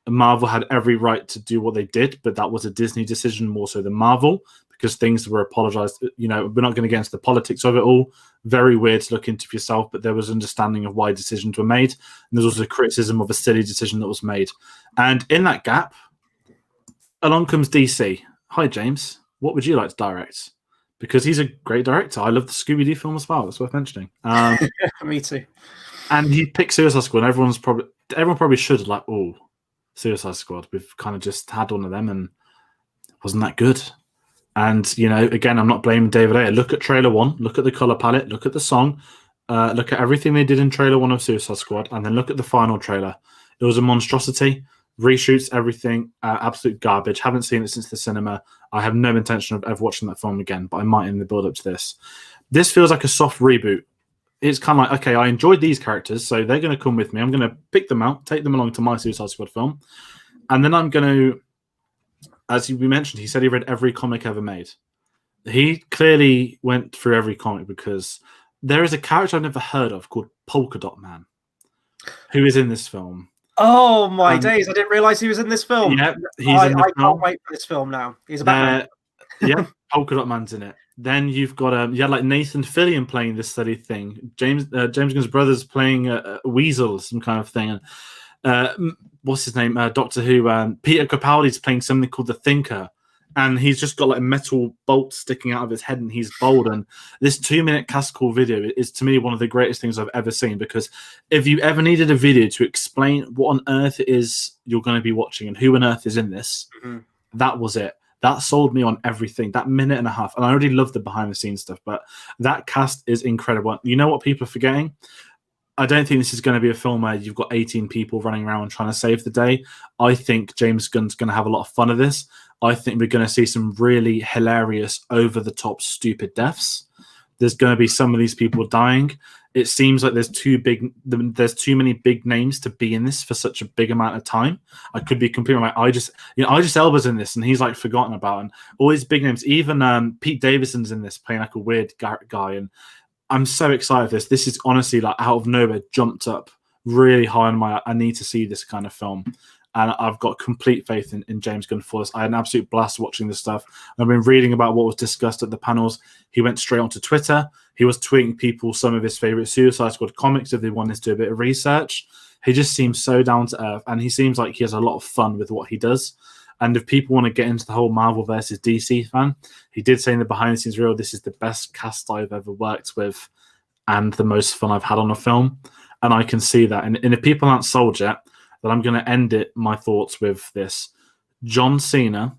Marvel had every right to do what they did, but that was a Disney decision more so than Marvel, because things were apologized. You know, we're not going to get into the politics of it all. Very weird to look into for yourself, but there was understanding of why decisions were made. And there's also criticism of a silly decision that was made. And in that gap, along comes DC. Hi, James. What would you like to direct? Because he's a great director. I love the Scooby-Doo film as well. That's worth mentioning. Me too. And he picked Suicide Squad, and everyone probably should have like, oh, Suicide Squad. We've kind of just had one of them, and it wasn't that good. And, you know, again, I'm not blaming David Ayer. Look at trailer 1, look at the color palette, look at the song, look at everything they did in trailer 1 of Suicide Squad, and then look at the final trailer. It was a monstrosity. Reshoots, everything, absolute garbage. Haven't seen it since the cinema. I have no intention of ever watching that film again, but I might in the build up to this. This feels like a soft reboot. It's kind of like, okay, I enjoyed these characters, so they're going to come with me. I'm going to pick them out, take them along to my Suicide Squad film, and then I'm going to, as we mentioned, he said he read every comic ever made. He clearly went through every comic, because there is a character I've never heard of called Polka Dot Man, who is in this film. Oh my days! I didn't realize he was in this film. Yeah, he's in this film. I can't wait for this film now. He's a Batman. Yeah, Polka Dot Man's in it. Then you've got like Nathan Fillion playing this silly thing. James Gunn's brother's playing a Weasel, some kind of thing. And what's his name? Doctor Who. Peter Capaldi's playing something called the Thinker, and he's just got like a metal bolt sticking out of his head, and he's bold. And this 2-minute cast call video is, to me, one of the greatest things I've ever seen, because if you ever needed a video to explain what on earth it is you're going to be watching and who on earth is in this, that was it. That sold me on everything, that minute and a half. And I already love the behind-the-scenes stuff, but that cast is incredible. You know what people are forgetting? I don't think this is going to be a film where you've got 18 people running around trying to save the day. I think James Gunn's going to have a lot of fun of this. I think we're going to see some really hilarious, over-the-top, stupid deaths. There's going to be some of these people dying. It seems like there's too many big names to be in this for such a big amount of time. I could be completely like, Idris Elba's in this, and he's like forgotten about, and all these big names. Even Pete Davidson's in this, playing like a weird guy. And I'm so excited for this. This is honestly like out of nowhere jumped up really high on my. I need to see this kind of film. And I've got complete faith in James Gunn for this. I had an absolute blast watching this stuff. I've been reading about what was discussed at the panels. He went straight onto Twitter. He was tweeting people some of his favorite Suicide Squad comics if they wanted to do a bit of research. He just seems so down to earth, and he seems like he has a lot of fun with what he does. And if people want to get into the whole Marvel versus DC fan, he did say in the behind the scenes reel, this is the best cast I've ever worked with and the most fun I've had on a film. And I can see that. And if people aren't sold yet, that I'm going to end my thoughts with this. John Cena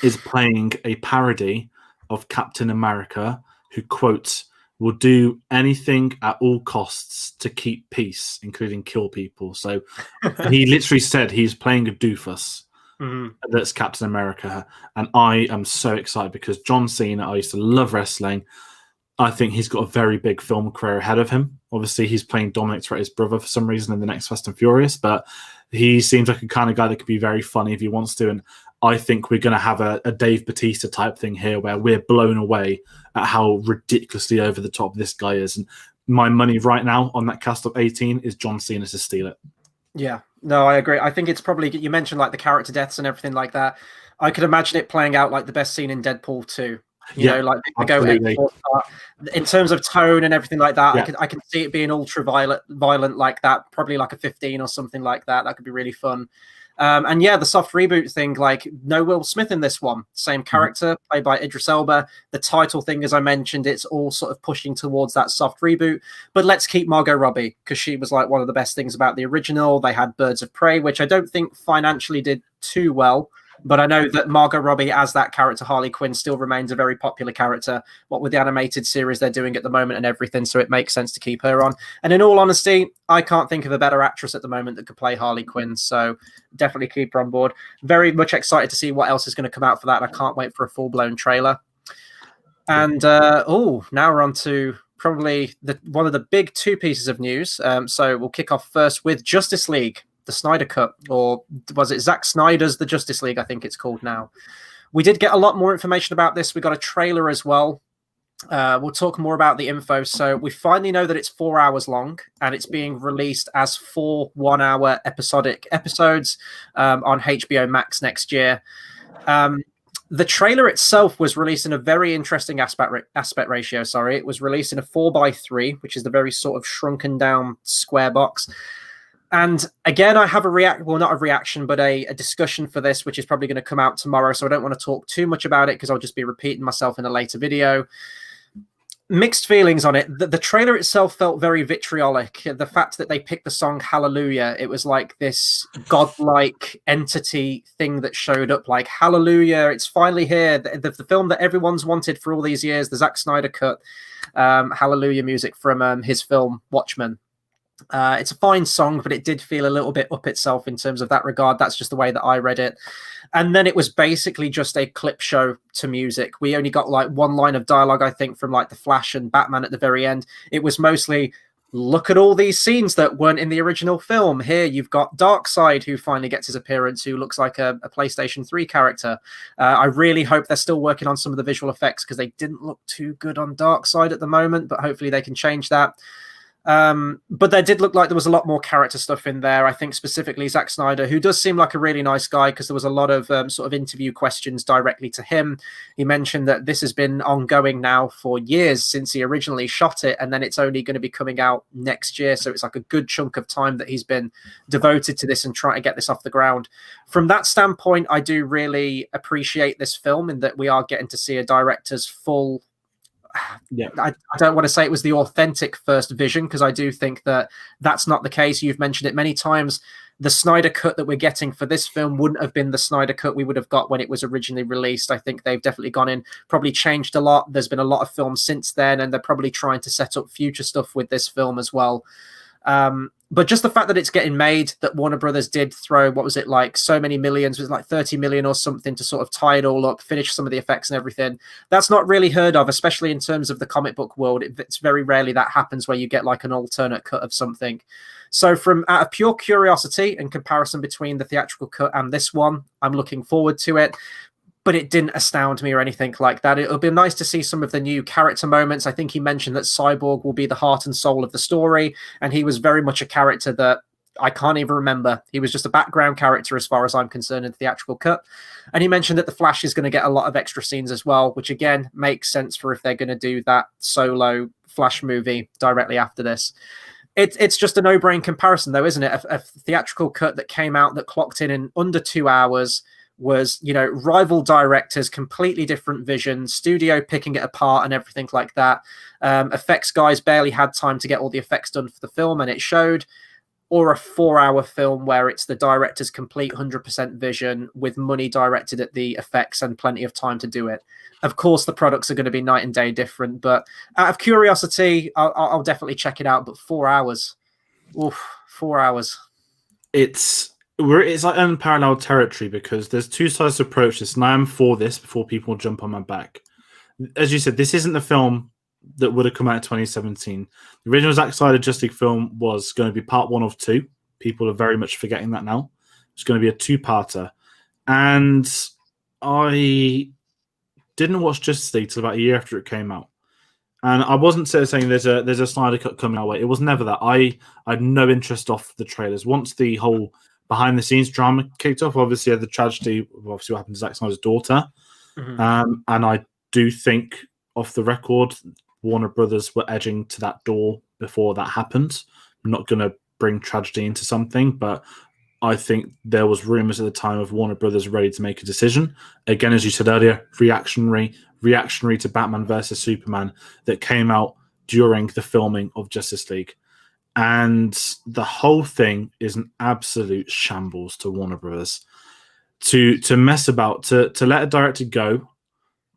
is playing a parody of Captain America who, quote, will do anything at all costs to keep peace, including kill people. So he literally said he's playing a doofus. That's Captain America. And I am so excited because John Cena, I used to love wrestling. I think he's got a very big film career ahead of him. Obviously, he's playing Dominic Toretto's brother for some reason in the next Fast and Furious, but he seems like a kind of guy that could be very funny if he wants to. And I think we're going to have a Dave Bautista type thing here where we're blown away at how ridiculously over the top this guy is. And my money right now on that cast of 18 is John Cena to steal it. Yeah, no, I agree. I think it's probably, you mentioned like the character deaths and everything like that. I could imagine it playing out like the best scene in Deadpool 2. You know, like in terms of tone and everything like that. Yeah. I can see it being ultra violent like that, probably like a 15 or something like that. That could be really fun. And yeah, the soft reboot thing, like no Will Smith in this one, same character played by Idris Elba. The title thing, as I mentioned, it's all sort of pushing towards that soft reboot, but let's keep Margot Robbie because she was like one of the best things about the original. They had Birds of Prey, which I don't think financially did too well. But I know that Margot Robbie as that character, Harley Quinn, still remains a very popular character, what with the animated series they're doing at the moment and everything, so it makes sense to keep her on. And in all honesty, I can't think of a better actress at the moment that could play Harley Quinn, so definitely keep her on board. Very much excited to see what else is going to come out for that. I can't wait for a full-blown trailer. And, now we're on to probably one of the big two pieces of news. So we'll kick off first with Justice League. The Snyder Cut, or was it Zack Snyder's The Justice League, I think it's called now. We did get a lot more information about this. We got a trailer as well. We'll talk more about the info. So we finally know that it's 4 hours long, and it's being released as 4 1-hour episodic episodes on HBO Max next year. The trailer itself was released in a very interesting aspect ratio. It was released in a 4:3, which is the very sort of shrunken down square box. And again, I have not a reaction, but a discussion for this, which is probably going to come out tomorrow. So I don't want to talk too much about it because I'll just be repeating myself in a later video. Mixed feelings on it. The trailer itself felt very vitriolic. The fact that they picked the song Hallelujah, it was like this godlike entity thing that showed up like, Hallelujah, it's finally here. The film that everyone's wanted for all these years, the Zack Snyder cut, Hallelujah music from his film Watchmen. It's a fine song, but it did feel a little bit up itself in terms of that regard. That's just the way that I read it. And then it was basically just a clip show to music. We only got like one line of dialogue, I think, from like The Flash and Batman at the very end. It was mostly, look at all these scenes that weren't in the original film. Here you've got Darkseid, who finally gets his appearance, who looks like a PlayStation 3 character. I really hope they're still working on some of the visual effects because they didn't look too good on Darkseid at the moment, but hopefully they can change that. But there did look like there was a lot more character stuff in there. I think specifically Zack Snyder, who does seem like a really nice guy because there was a lot of sort of interview questions directly to him. He mentioned that this has been ongoing now for years since he originally shot it, and then it's only going to be coming out next year. So it's like a good chunk of time that he's been devoted to this and trying to get this off the ground. From that standpoint, I do really appreciate this film in that we are getting to see a director's full... Yeah, I don't want to say it was the authentic first vision because I do think that that's not the case. You've mentioned it many times. The Snyder cut that we're getting for this film wouldn't have been the Snyder cut we would have got when it was originally released. I think they've definitely gone in, probably changed a lot. There's been a lot of films since then, and they're probably trying to set up future stuff with this film as well. But just the fact that it's getting made, that Warner Brothers did throw, what was it, like so many millions, was it like 30 million or something to sort of tie it all up, finish some of the effects and everything. That's not really heard of, especially in terms of the comic book world. It's very rarely that happens where you get like an alternate cut of something. So from out of pure curiosity and comparison between the theatrical cut and this one, I'm looking forward to it. But it didn't astound me or anything like that. It'll be nice to see some of the new character moments. I think he mentioned that Cyborg will be the heart and soul of the story, and he was very much a character that I can't even remember. He was just a background character as far as I'm concerned in the theatrical cut. And he mentioned that the Flash is going to get a lot of extra scenes as well, which again makes sense for if they're going to do that solo Flash movie directly after this. It's just a no-brain comparison though, isn't it? A theatrical cut that came out that clocked in under 2 hours, was, you know, rival directors, completely different vision, studio picking it apart and everything like that. Effects guys barely had time to get all the effects done for the film, and it showed. or a 4-hour film where it's the director's complete 100% vision with money directed at the effects and plenty of time to do it. Of course, the products are going to be night and day different, but out of curiosity, I'll definitely check it out. But 4 hours, oof, 4 hours. It's like unparalleled territory because there's two sides to approach this, and I am for this before people jump on my back. As you said, this isn't the film that would have come out in 2017. The original Zack Snyder Justice League film was going to be part 1 of 2. People are very much forgetting that now. It's going to be a 2-parter. And I didn't watch Justice League till about a year after it came out. And I wasn't saying there's a Snyder cut coming our way. It was never that. I had no interest off the trailers. Once the whole behind the scenes drama kicked off, obviously had the tragedy of obviously what happened to Zack Snyder's daughter. And I do think off the record, Warner Brothers were edging to that door before that happened. I'm not going to bring tragedy into something, but I think there was rumors at the time of Warner Brothers ready to make a decision. Again, as you said earlier, reactionary to Batman versus Superman that came out during the filming of Justice League. And the whole thing is an absolute shambles to Warner Brothers. To mess about, to let a director go,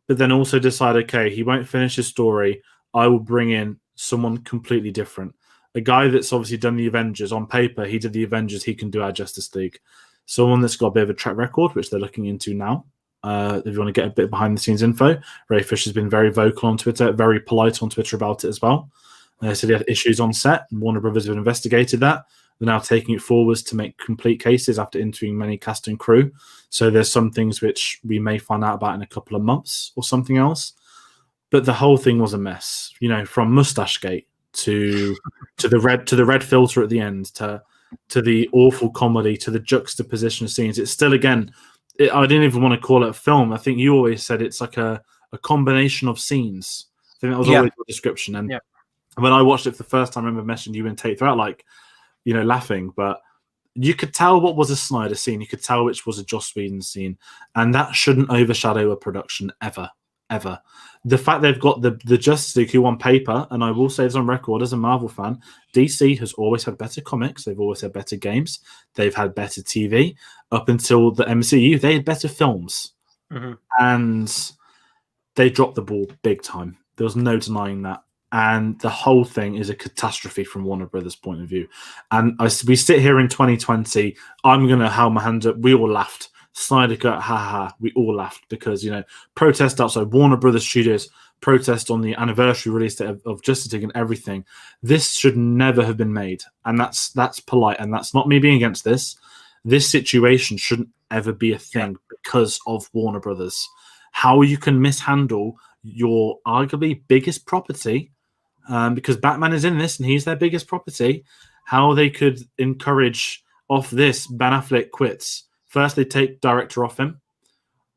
but then also decide, okay, he won't finish his story. I will bring in someone completely different. A guy that's obviously done the Avengers. On paper, he did the Avengers. He can do our Justice League. Someone that's got a bit of a track record, which they're looking into now. If you want to get a bit behind the scenes info, Ray Fisher's been very vocal on Twitter, very polite on Twitter about it as well. So they had issues on set. Warner Brothers have investigated that. They're now taking it forwards to make complete cases after interviewing many cast and crew. So there's some things which we may find out about in a couple of months or something else. But the whole thing was a mess, from Mustache Gate to the red filter at the end to the awful comedy to the juxtaposition of scenes. It's still, again, I didn't even want to call it a film. I think you always said it's like a combination of scenes. I think that was always the description. And when I watched it for the first time, I remember messaging you and Tate throughout, laughing. But you could tell what was a Snyder scene. You could tell which was a Joss Whedon scene. And that shouldn't overshadow a production ever. The fact they've got the Justice League who on paper, and I will say this on record as a Marvel fan, DC has always had better comics. They've always had better games. They've had better TV. Up until the MCU, they had better films. And they dropped the ball big time. There was no denying that. And the whole thing is a catastrophe from Warner Brothers' point of view. And we sit here in 2020. I'm going to hold my hand up. We all laughed. Snyder Cut, ha. We all laughed because, protest outside Warner Brothers Studios, protest on the anniversary release date of Justice League and everything. This should never have been made. And that's polite. And that's not me being against this. This situation shouldn't ever be a thing because of Warner Brothers. How you can mishandle your arguably biggest property, because Batman is in this and he's their biggest property, how they could encourage off this, Ben Affleck quits. First, they take director off him.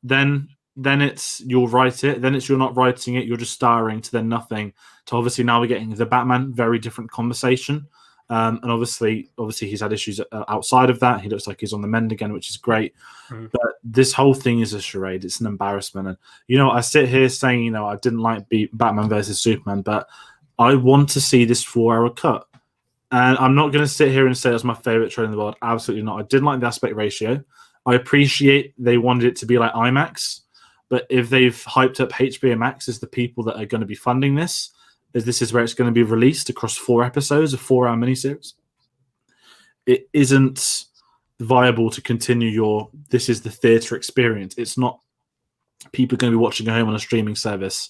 Then it's you'll write it. Then it's you're not writing it. You're just starring to then nothing. To obviously now we're getting the Batman, very different conversation. And obviously he's had issues outside of that. He looks like he's on the mend again, which is great. But this whole thing is a charade. It's an embarrassment. And I sit here saying, I didn't like Batman versus Superman, but I want to see this 4-hour cut. And I'm not going to sit here and say it's my favorite trailer in the world. Absolutely not. I didn't like the aspect ratio. I appreciate they wanted it to be like IMAX, but if they've hyped up HBO Max as the people that are going to be funding this, as this is where it's going to be released across 4 episodes, a 4-hour miniseries, it isn't viable to continue this is the theatre experience. It's not people going to be watching at home on a streaming service.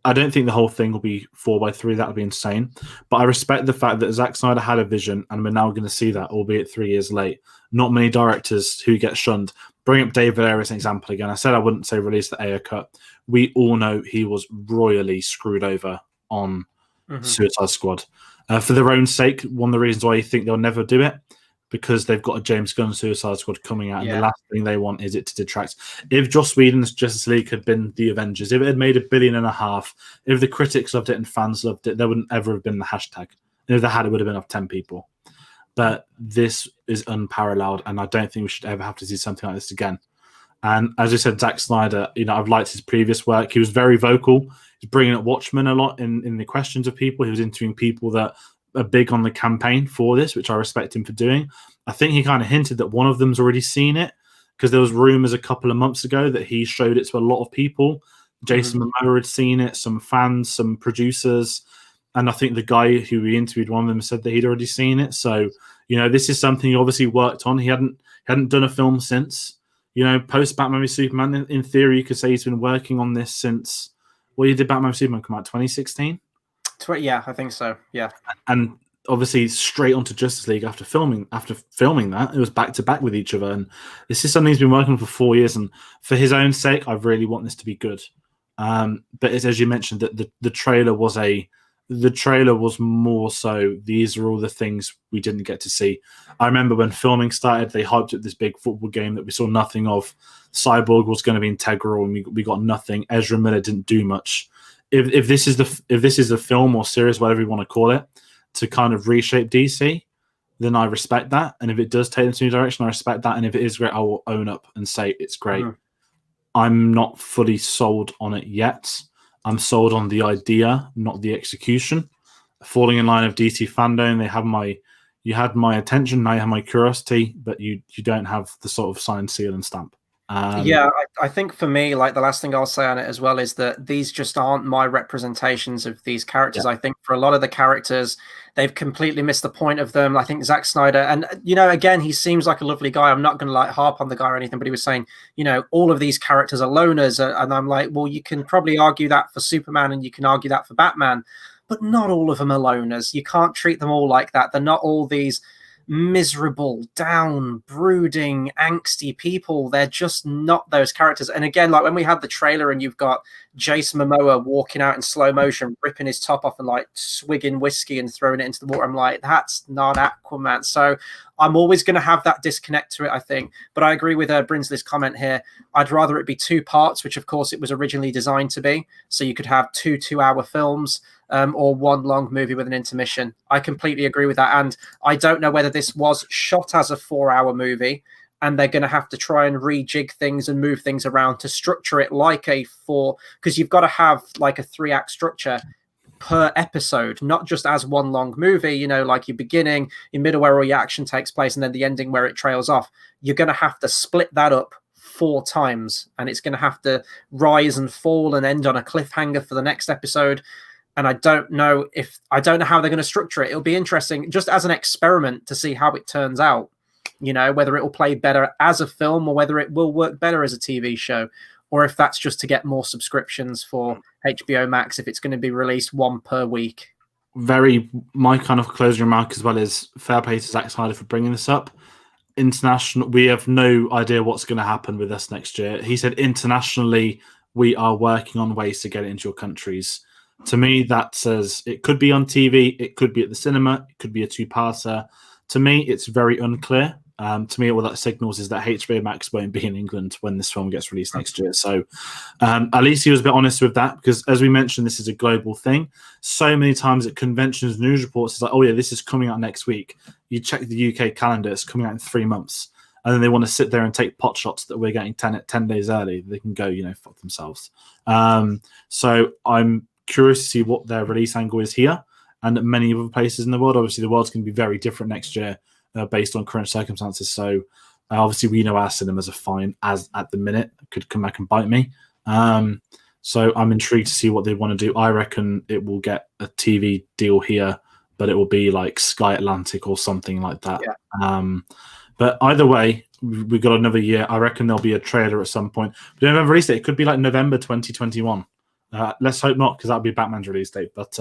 I don't think the whole thing will be 4x3. That would be insane. But I respect the fact that Zack Snyder had a vision, and we're now going to see that, albeit 3 years late. Not many directors who get shunned. Bring up David Ayer as an example again. I said I wouldn't say release the Ayer cut. We all know he was royally screwed over on Suicide Squad. For their own sake, one of the reasons why you think they'll never do it, because they've got a James Gunn Suicide Squad coming out, and the last thing they want is it to detract. If Joss Whedon's Justice League had been the Avengers, if it had made $1.5 billion, if the critics loved it and fans loved it, there wouldn't ever have been the hashtag. And if they had, it would have been of 10 people. But this is unparalleled, and I don't think we should ever have to see something like this again. And as I said, Zack Snyder, I've liked his previous work. He was very vocal. He's bringing up Watchmen a lot in the questions of people. He was interviewing people that big on the campaign for this, which I respect him for doing. I think he kind of hinted that one of them's already seen it, because there was rumors a couple of months ago that he showed it to a lot of people. Jason Momoa had seen it, some fans, some producers, and I think the guy who we interviewed, one of them, said that he'd already seen it. So, this is something he obviously worked on. He hadn't done a film since. Post Batman v Superman, in theory, you could say he's been working on this since. Well, did Batman v Superman come out 2016? Yeah, I think so. Yeah, and obviously straight onto Justice League after filming that. It was back to back with each other, and this is something he's been working on for 4 years. And for his own sake, I really want this to be good. But as you mentioned, that the trailer was more so, these are all the things we didn't get to see. I remember when filming started, they hyped up this big football game that we saw nothing of. Cyborg was going to be integral, and we got nothing. Ezra Miller didn't do much. If this is the film or series, whatever you want to call it, to kind of reshape DC, then I respect that. And if it does take them to a new direction, I respect that. And if it is great, I will own up and say it's great. I'm not fully sold on it yet. I'm sold on the idea, not the execution. Falling in line of DC Fandome, you had my attention, now you have my curiosity, but you don't have the sort of signed seal and stamp. I think for me, like, the last thing I'll say on it as well is that these just aren't my representations of these characters. I think for a lot of the characters, they've completely missed the point of them. I think Zack Snyder, and again, he seems like a lovely guy. I'm not going to harp on the guy or anything, but he was saying, all of these characters are loners, and I'm like, well, you can probably argue that for Superman, and you can argue that for Batman, but not all of them are loners. You can't treat them all like that. They're not all these miserable, down, brooding, angsty people. They're just not those characters. And again, like when we had the trailer and you've got Jason Momoa walking out in slow motion, ripping his top off and swigging whiskey and throwing it into the water, I'm like, that's not Aquaman. So I'm always going to have that disconnect to it, I think. But I agree with Brinsley's comment here. I'd rather it be 2 parts, which of course it was originally designed to be. So you could have 2 2-hour films, or 1 long movie with an intermission. I completely agree with that. And I don't know whether this was shot as a 4-hour movie and they're going to have to try and rejig things and move things around to structure it like a 4, because you've got to have like a 3-act structure per episode, not just as 1 long movie, like your beginning, your middle where all your action takes place, and then the ending where it trails off. You're going to have to split that up 4 times, and it's going to have to rise and fall and end on a cliffhanger for the next episode. And I don't know how they're going to structure it. It'll be interesting just as an experiment to see how it turns out, whether it will play better as a film or whether it will work better as a TV show, or if that's just to get more subscriptions for HBO Max, if it's going to be released 1 per week. My kind of closing remark as well is fair play to Zack Snyder for bringing this up. International, we have no idea what's going to happen with us next year. He said internationally, we are working on ways to get it into your countries. To me, that says it could be on TV, it could be at the cinema, it could be a 2-parter. To me, it's very unclear. To me, what that signals is that HBO Max won't be in England when this film gets released next year. So at least he was a bit honest with that, because as we mentioned, this is a global thing. So many times at conventions and news reports, it's like, oh yeah, this is coming out next week. You check the UK calendar, it's coming out in 3 months. And then they want to sit there and take pot shots that we're getting 10 days early. They can go, fuck themselves. So I'm curious to see what their release angle is here and at many other places in the world. Obviously, the world's going to be very different next year based on current circumstances. So obviously, we know our cinemas are fine as at the minute. It could come back and bite me. So I'm intrigued to see what they want to do. I reckon it will get a TV deal here, but it will be like Sky Atlantic or something like that. Yeah. But either way, we've got another year. I reckon there'll be a trailer at some point. We don't have a release date. It could be like November 2021. Let's hope not, because that'll be Batman's release date. But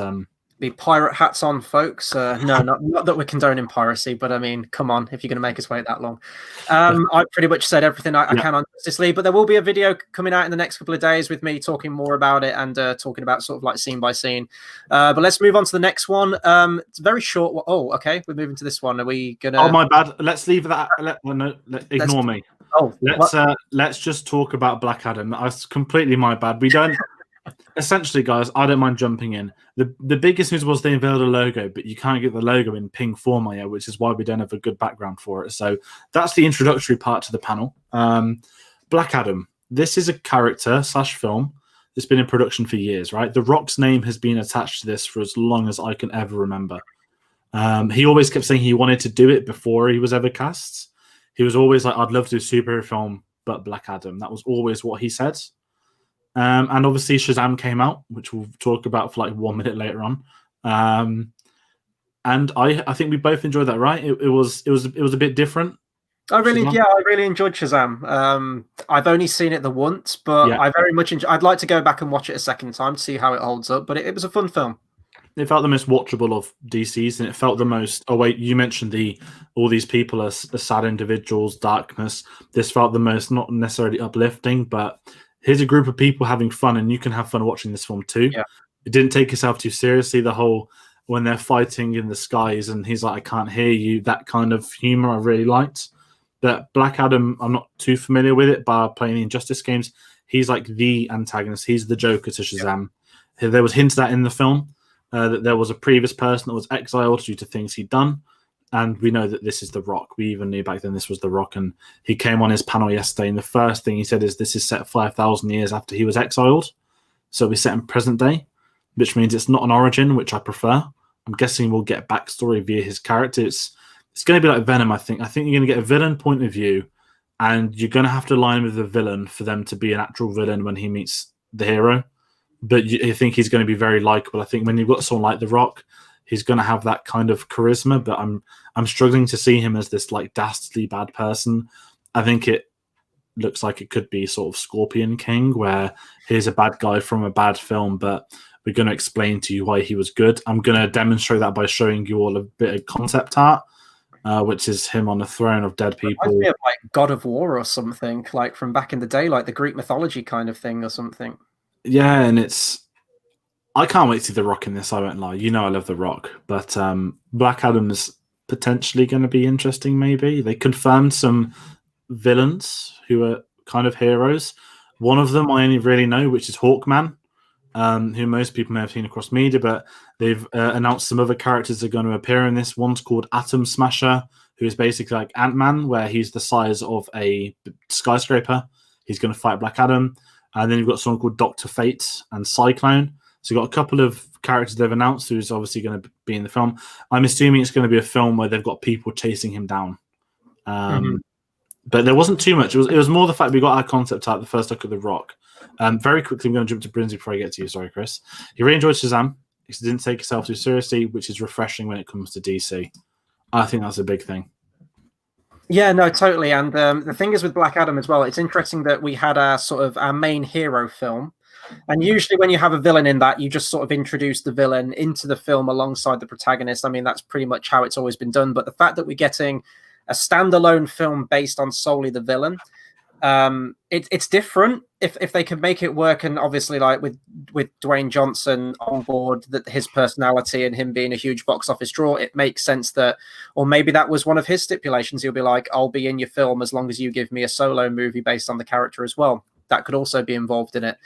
be pirate hats on, folks. No, not that we're condoning piracy, but I mean, come on, if you're going to make us wait that long. I pretty much said everything I can on Justice League, but there will be a video coming out in the next couple of days with me talking more about it and talking about sort of like scene by scene. But let's move on to the next one. It's a very short. Oh, okay, we're moving to this one. Are we gonna? Oh, my bad. Let's leave that. Ignore me. Oh, let's just talk about Black Adam. That's completely my bad. We don't. Essentially, guys, I don't mind jumping in. The biggest news was they unveiled a logo, but you can't get the logo in ping format yet, which is why we don't have a good background for it. So that's the introductory part to the panel. Black Adam. This is a character / film that's been in production for years, right? The Rock's name has been attached to this for as long as I can ever remember. He always kept saying he wanted to do it before he was ever cast. He was always like, I'd love to do a superhero film, but Black Adam. That was always what he said. And obviously Shazam came out, which we'll talk about for like 1 minute later on. And I think we both enjoyed that, right? It was a bit different. I really enjoyed Shazam. I've only seen it the once, but I very much enjoy. I'd like to go back and watch it a second time to see how it holds up. But it was a fun film. It felt the most watchable of DC's, and it felt the most. Oh wait, you mentioned all these people are sad individuals, darkness. This felt the most, not necessarily uplifting, but here's a group of people having fun, and you can have fun watching this film too. Yeah. It didn't take itself too seriously. The whole when they're fighting in the skies, and he's like, "I can't hear you." That kind of humor I really liked. But Black Adam, I'm not too familiar with it, by playing the Injustice games. He's like the antagonist. He's the Joker to Shazam. Yeah. There was hints that in the film. That there was a previous person that was exiled due to things he'd done. And we know that this is The Rock. We even knew back then this was The Rock. And he came on his panel yesterday, and the first thing he said is this is set 5,000 years after he was exiled. So we set in present day, which means it's not an origin, which I prefer. I'm guessing we'll get backstory via his character. It's going to be like Venom, I think. I think you're going to get a villain point of view, and you're going to have to align with the villain for them to be an actual villain when he meets the hero. But you think he's going to be very likable. I think when you've got someone like The Rock, he's going to have that kind of charisma. But I'm struggling to see him as this like dastardly bad person. I think it looks like it could be sort of Scorpion King, where here's a bad guy from a bad film, but we're going to explain to you why he was good. I'm going to demonstrate that by showing you all a bit of concept art, which is him on a throne of dead people. It reminds me of like God of War or something, like from back in the day, like the Greek mythology kind of thing or something. Yeah, and I can't wait to see The Rock in this, I won't lie. You know I love The Rock. But Black Adam's potentially going to be interesting, maybe. They confirmed some villains who are kind of heroes. One of them I only really know, which is Hawkman, who most people may have seen across media, but they've announced some other characters are going to appear in this. One's called Atom Smasher, who is basically like Ant-Man, where he's the size of a skyscraper. He's going to fight Black Adam. And then you've got someone called Dr. Fate and Cyclone. So you've got a couple of characters they've announced who's obviously going to be in the film. I'm assuming it's going to be a film where they've got people chasing him down. But there wasn't too much. It was more the fact we got our concept art, the first look at The Rock. Very quickly, I'm going to jump to Brinsley before I get to you. Sorry, Chris. You really enjoyed Shazam. It didn't take itself too seriously, which is refreshing when it comes to DC. I think that's a big thing. Yeah, no, totally. And the thing is with Black Adam as well, it's interesting that we had our main hero film. And usually when you have a villain in that, you just sort of introduce the villain into the film alongside the protagonist. I mean, that's pretty much how it's always been done. But the fact that we're getting a standalone film based on solely the villain, it's different if they can make it work. And obviously, like with Dwayne Johnson on board, that his personality and him being a huge box office draw, it makes sense that, or maybe that was one of his stipulations. He'll be like, I'll be in your film as long as you give me a solo movie based on the character as well. That could also be involved in it.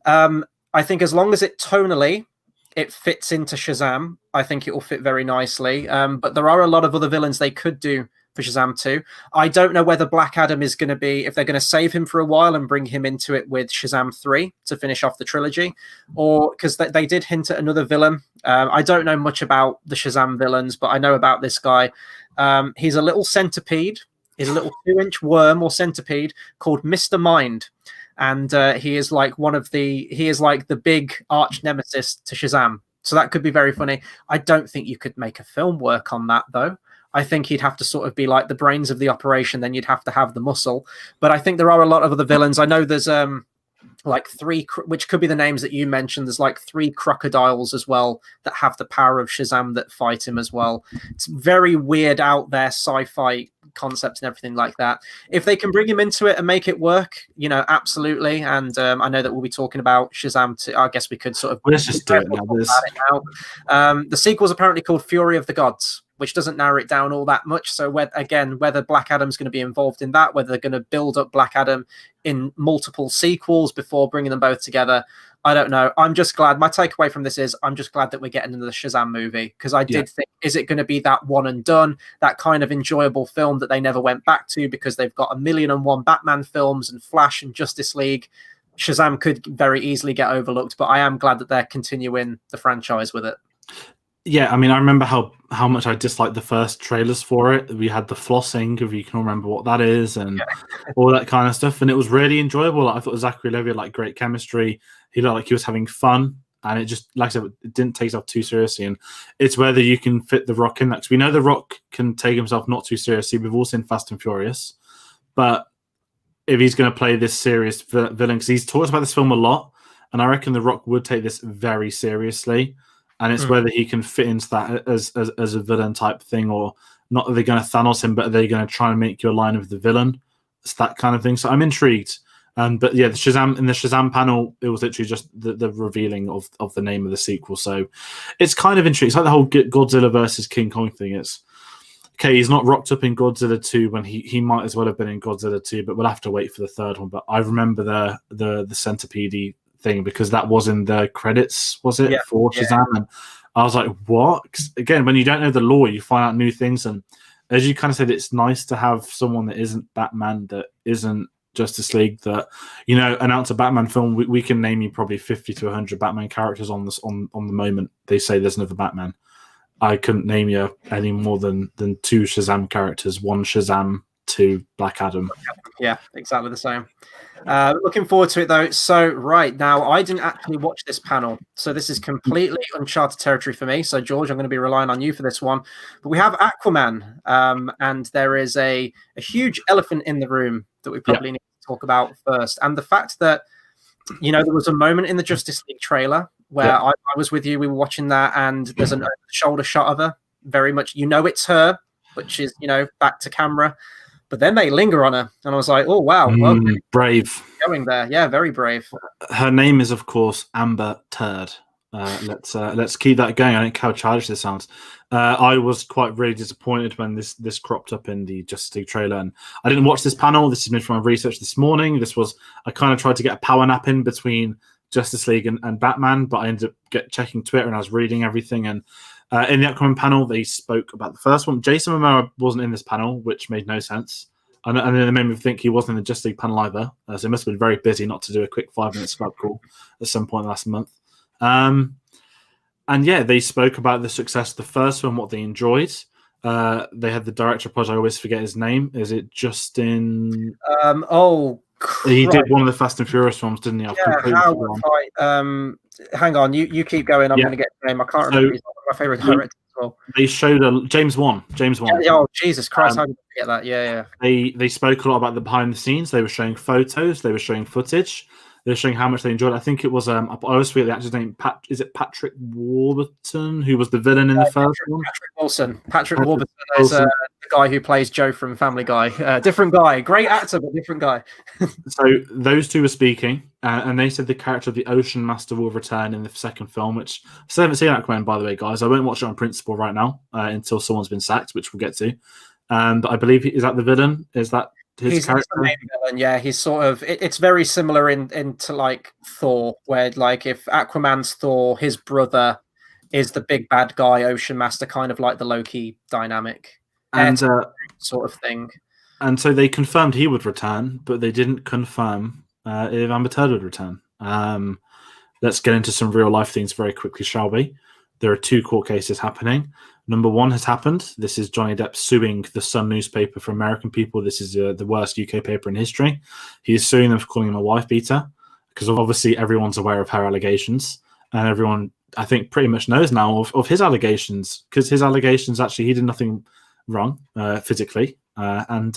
I think as long as it tonally it fits into Shazam, I think it will fit very nicely. But there are a lot of other villains they could do for Shazam 2. I don't know whether Black Adam is going to be, if they're going to save him for a while and bring him into it with Shazam 3 to finish off the trilogy, or because they did hint at another villain. I don't know much about the Shazam villains, but I know about this guy. He's a little centipede. He's a little 2-inch worm or centipede called Mr. Mind. And he is like the big arch nemesis to Shazam. So that could be very funny. I don't think you could make a film work on that, though. I think he'd have to sort of be like the brains of the operation. Then you'd have to have the muscle. But I think there are a lot of other villains. I know there's like 3, which could be the names that you mentioned. There's like 3 crocodiles as well that have the power of Shazam that fight him as well. It's very weird out there sci-fi concepts and everything like that. If they can bring him into it and make it work, absolutely. And I know that we'll be talking about Shazam 2. I guess we could sort of let's just do it now. The sequel's apparently called Fury of the Gods, which doesn't narrow it down all that much. So whether Black Adam's going to be involved in that, whether they're going to build up Black Adam in multiple sequels before bringing them both together, I don't know. I'm just glad. My takeaway from this is I'm just glad that we're getting into the Shazam movie, because I did think, is it going to be that one and done, that kind of enjoyable film that they never went back to because they've got 1,000,001 Batman films and Flash and Justice League? Shazam could very easily get overlooked, but I am glad that they're continuing the franchise with it. Yeah, I mean, I remember how much I disliked the first trailers for it. We had the flossing, if you can remember what that is, and all that kind of stuff. And it was really enjoyable. I thought Zachary Levi had like great chemistry. He looked like he was having fun, and it just, like I said, it didn't take itself too seriously. And it's whether you can fit The Rock in that. Because we know The Rock can take himself not too seriously. We've all seen Fast and Furious, but if he's going to play this serious villain, because he's talked about this film a lot, and I reckon The Rock would take this very seriously. And it's whether he can fit into that as a villain type thing, or not that they're going to Thanos him, but are they going to try and make you align with the villain? It's that kind of thing. So I'm intrigued. But yeah, the Shazam panel, it was literally just the revealing of the name of the sequel. So it's kind of intriguing. It's like the whole Godzilla versus King Kong thing. It's okay, he's not rocked up in Godzilla 2 when he might as well have been in Godzilla 2, but we'll have to wait for the third one. But I remember the Centipede thing because that was in the credits, was it, for Shazam? And I was like, what? 'Cause again, when you don't know the lore, you find out new things. And as you kind of said, it's nice to have someone that isn't Batman, that isn't Justice League, that, you know, announce a Batman film. We can name you probably 50 to 100 Batman characters on this on the moment they say there's another Batman. I couldn't name you any more than 2 Shazam characters, 1 Shazam, 2 Black Adam. Yeah, exactly the same. Looking forward to it, though. So, right now, I didn't actually watch this panel, so this is completely uncharted territory for me. So, George, I'm going to be relying on you for this one. But we have Aquaman, and there is a huge elephant in the room that we probably need to talk about first. And the fact that, you know, there was a moment in the Justice League trailer where I was with you, we were watching that, and there's a shoulder shot of her. Very much, you know, it's her, but she's, you know, back to camera. But then they linger on her, and I was like, "Oh wow, well, brave, going there, yeah, very brave." Her name is, of course, Amber Turd. Let's keep that going. I don't care how childish this sounds. I was quite really disappointed when this cropped up in the Justice League trailer, and I didn't watch this panel. This has been from my research this morning. I kind of tried to get a power nap in between Justice League and Batman, but I ended up checking Twitter and I was reading everything. And in the upcoming panel, they spoke about the first one. Jason Momoa wasn't in this panel, which made no sense. And then it made me think he wasn't in the Justice League panel either. So he must have been very busy not to do a quick 5-minute Skype call at some point last month. And yeah, they spoke about the success of the first one, what they enjoyed. They had the director of project, I always forget his name. Is it Justin? He did one of the Fast and Furious films, didn't he? Hang on, you keep going. I'm going to get the name. I can't remember. He's one of my favorite directors as well. They showed James Wan. Oh, Jesus Christ! I didn't get that. Yeah. They spoke a lot about the behind the scenes. They were showing photos. They were showing footage. They were showing how much they enjoyed it. I think it was I always forget the actor's name. Is it Patrick Warburton, who was the villain in the first one? Patrick Warburton is the guy who plays Joe from Family Guy. Different guy, great actor, but different guy. So those two were speaking, and they said the character of the Ocean Master will return in the second film. Which I still haven't seen Aquaman, by the way, guys. I won't watch it on principle right now until someone's been sacked, which we'll get to. But I believe is that the villain? Is that he's the main villain? Yeah, he's sort of. It's very similar into like Thor, where like if Aquaman's Thor, his brother is the big bad guy, Ocean Master, kind of like the Loki dynamic, and sort of thing. And so they confirmed he would return, but they didn't confirm if Amber Turd would return. Let's get into some real life things very quickly, shall we? There are 2 court cases happening. Number 1 has happened. This is Johnny Depp suing the Sun newspaper for American people. This is the worst UK paper in history. He is suing them for calling him a wife beater because obviously everyone's aware of her allegations, and everyone, I think, pretty much knows now of his allegations, because his allegations, actually, he did nothing wrong physically, and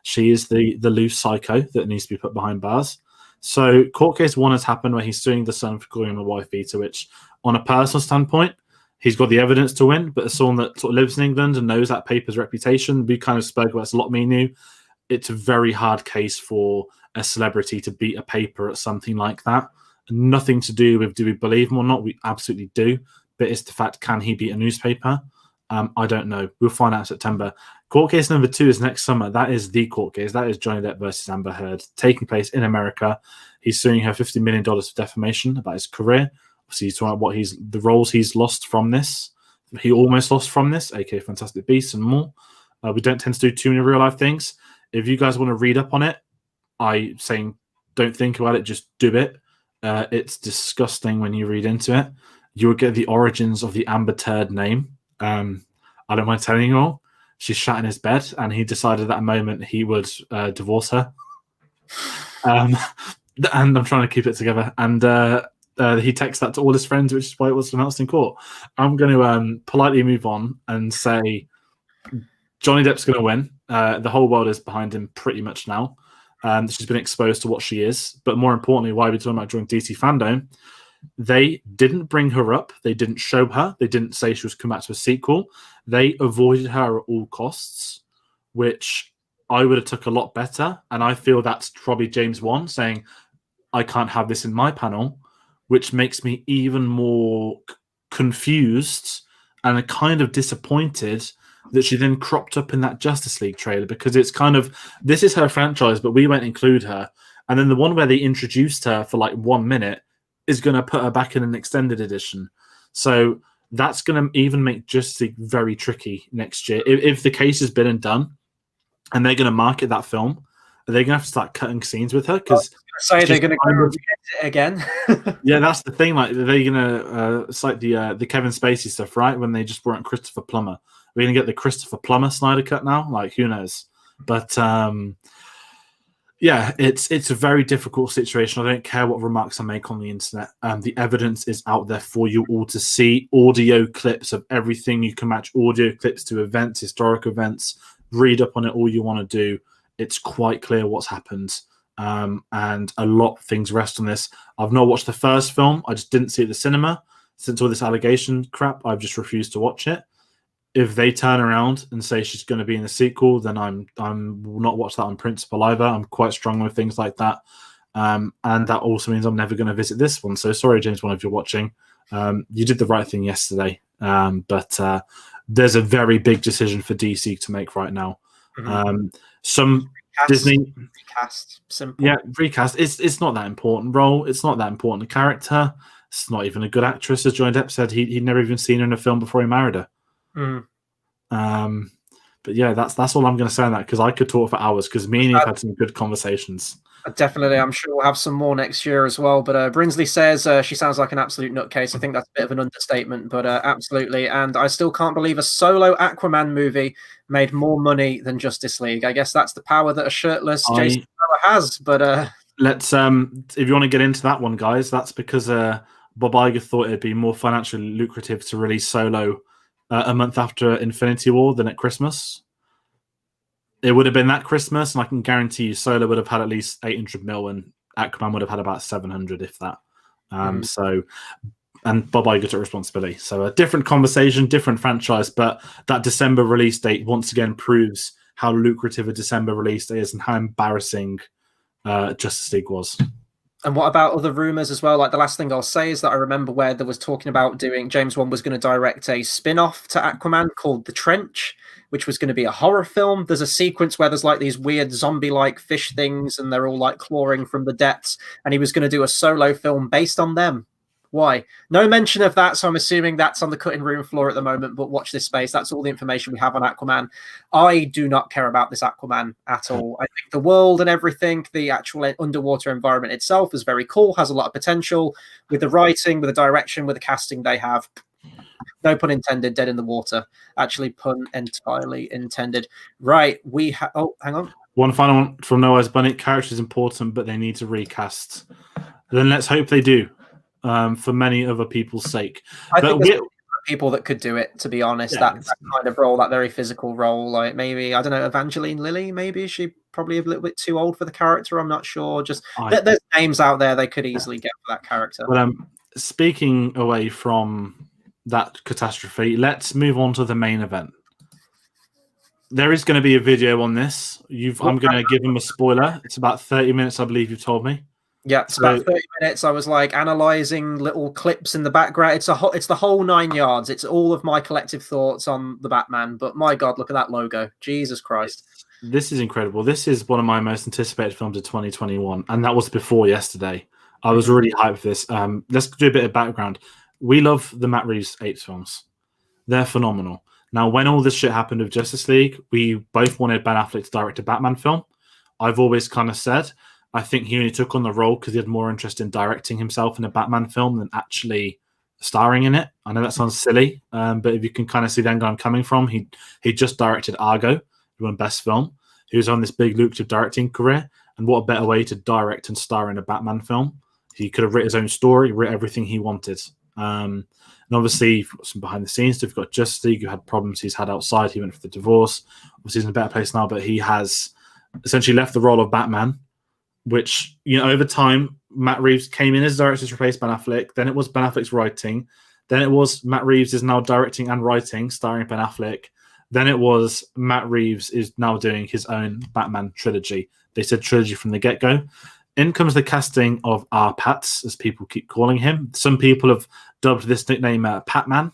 she is the loose psycho that needs to be put behind bars. So court case 1 has happened where he's suing the Sun for calling him a wife beater, which on a personal standpoint, he's got the evidence to win, but as someone that sort of lives in England and knows that paper's reputation, we kind of spoke about this a lot, me and you. It's a very hard case for a celebrity to beat a paper at something like that. Nothing to do with do we believe him or not. We absolutely do. But it's the fact, can he beat a newspaper? I don't know. We'll find out in September. Court case number 2 is next summer. That is the court case. That is Johnny Depp versus Amber Heard, taking place in America. He's suing her $50 million for defamation about his career. Obviously, he's talking about the roles he's lost from this. He almost lost from this, aka Fantastic Beasts and more. We don't tend to do too many real life things. If you guys want to read up on it, I'm saying don't think about it, just do it. It's disgusting when you read into it. you would get the origins of the Amber Turd name. I don't mind telling you all. She shat in his bed, and he decided at that moment he would divorce her. And I'm trying to keep it together. And he texts that to all his friends, which is why it was announced in court. I'm going to politely move on and say Johnny Depp's going to win. The whole world is behind him pretty much now. She's been exposed to what she is. But more importantly, why we're talking about during DC Fandome, they didn't bring her up. They didn't show her. They didn't say she was coming back to a sequel. They avoided her at all costs, which I would have took a lot better. And I feel that's probably James Wan saying, I can't have this in my panel, which makes me even more confused and kind of disappointed that she then cropped up in that Justice League trailer, because it's kind of, this is her franchise, but we won't include her. And then the one where they introduced her for like 1 minute is going to put her back in an extended edition. So that's going to even make Justice League very tricky next year. If the case has been and done, and they're going to market that film, are they going to have to start cutting scenes with her? Because they're going to go it again. Yeah, that's the thing. Like, they're going to it's like the Kevin Spacey stuff, right? When they just weren't Christopher Plummer. We're going to get the Christopher Plummer Snyder cut now. Like, who knows? But yeah, it's a very difficult situation. I don't care what remarks I make on the internet. The evidence is out there for you all to see. Audio clips of everything. You can match audio clips to events, historic events. Read up on it all you want to do. It's quite clear what's happened. And a lot of things rest on this. I've not watched the first film. I just didn't see it at the cinema. Since all this allegation crap, I've just refused to watch it. If they turn around and say she's going to be in the sequel, then I'm will not watch that on principle either. I'm quite strong with things like that. And that also means I'm never going to visit this one. So sorry, James Wan, if you're watching. You did the right thing yesterday. But there's a very big decision for DC to make right now. Some recast, Disney recast, simple. Yeah, recast. It's not that important role. It's not that important a character. It's not even a good actress, as Johnny Depp said. He'd never even seen her in a film before he married her. But yeah, that's all I'm going to say on that, because I could talk for hours, because me and you have had some good conversations. Definitely, I'm sure we'll have some more next year as well. But Brinsley says she sounds like an absolute nutcase. I think that's a bit of an understatement, but absolutely. And I still can't believe a solo Aquaman movie made more money than Justice League. I guess that's the power that a shirtless Jason Momoa has. But let's if you want to get into that one, guys, that's because Bob Iger thought it'd be more financially lucrative to release Solo a month after Infinity War than at Christmas. It would have been that Christmas, and I can guarantee you Solo would have had at least 800 mil, and Aquaman would have had about 700, if that. So, and Bob Iger took responsibility. So a different conversation, different franchise, but that December release date once again proves how lucrative a December release date is and how embarrassing Justice League was. And what about other rumors as well? Like, the last thing I'll say is that I remember where there was talking about doing, James Wan was going to direct a spin-off to Aquaman called The Trench, which was going to be a horror film. There's a sequence where there's like these weird zombie-like fish things, and they're all like clawing from the depths. And he was going to do a solo film based on them. Why? No mention of that, so I'm assuming that's on the cutting room floor at the moment, but watch this space. That's all the information we have on Aquaman. I do not care about this Aquaman at all. I think the world and everything, the actual underwater environment itself is very cool, has a lot of potential. With the writing, with the direction, with the casting they have, no pun intended, dead in the water. Actually, pun entirely intended. Right, we have... Oh, hang on. One final one from No Eyes Bunny. Character is important, but they need to recast. Then let's hope they do. For many other people's sake. I think there's people that could do it, to be honest. Yeah, that kind of role, that very physical role, like maybe, I don't know, Evangeline Lilly, maybe. She probably a little bit too old for the character, I'm not sure. Just there's names out there they could easily get for that character. But speaking away from that catastrophe, let's move on to the main event. There is going to be a video on this. I'm going to give him a spoiler. It's about 30 minutes, I believe you've told me. Yeah, it's about 30 minutes. I was like analyzing little clips in the background. It's the whole 9 yards. It's all of my collective thoughts on the Batman. But my God, look at that logo. Jesus Christ. This is incredible. This is one of my most anticipated films of 2021. And that was before yesterday. I was really hyped for this. Let's do a bit of background. We love the Matt Reeves Apes films. They're phenomenal. Now, when all this shit happened with Justice League, we both wanted Ben Affleck to direct a Batman film. I've always kind of said, I think he only took on the role because he had more interest in directing himself in a Batman film than actually starring in it. I know that sounds silly, but if you can kind of see the angle I'm coming from, he just directed Argo, who won Best Film. He was on this big lucrative directing career, and what a better way to direct and star in a Batman film. He could have written his own story, written everything he wanted. And obviously, you've got some behind the scenes stuff. You've got Justice League, who had problems he's had outside. He went for the divorce. Obviously, he's in a better place now, but he has essentially left the role of Batman, which, over time, Matt Reeves came in as director to replace Ben Affleck. Then it was Ben Affleck's writing. Then it was Matt Reeves is now directing and writing, starring Ben Affleck. Then it was Matt Reeves is now doing his own Batman trilogy. They said trilogy from the get-go. In comes the casting of R. Pats, as people keep calling him. Some people have dubbed this nickname Patman,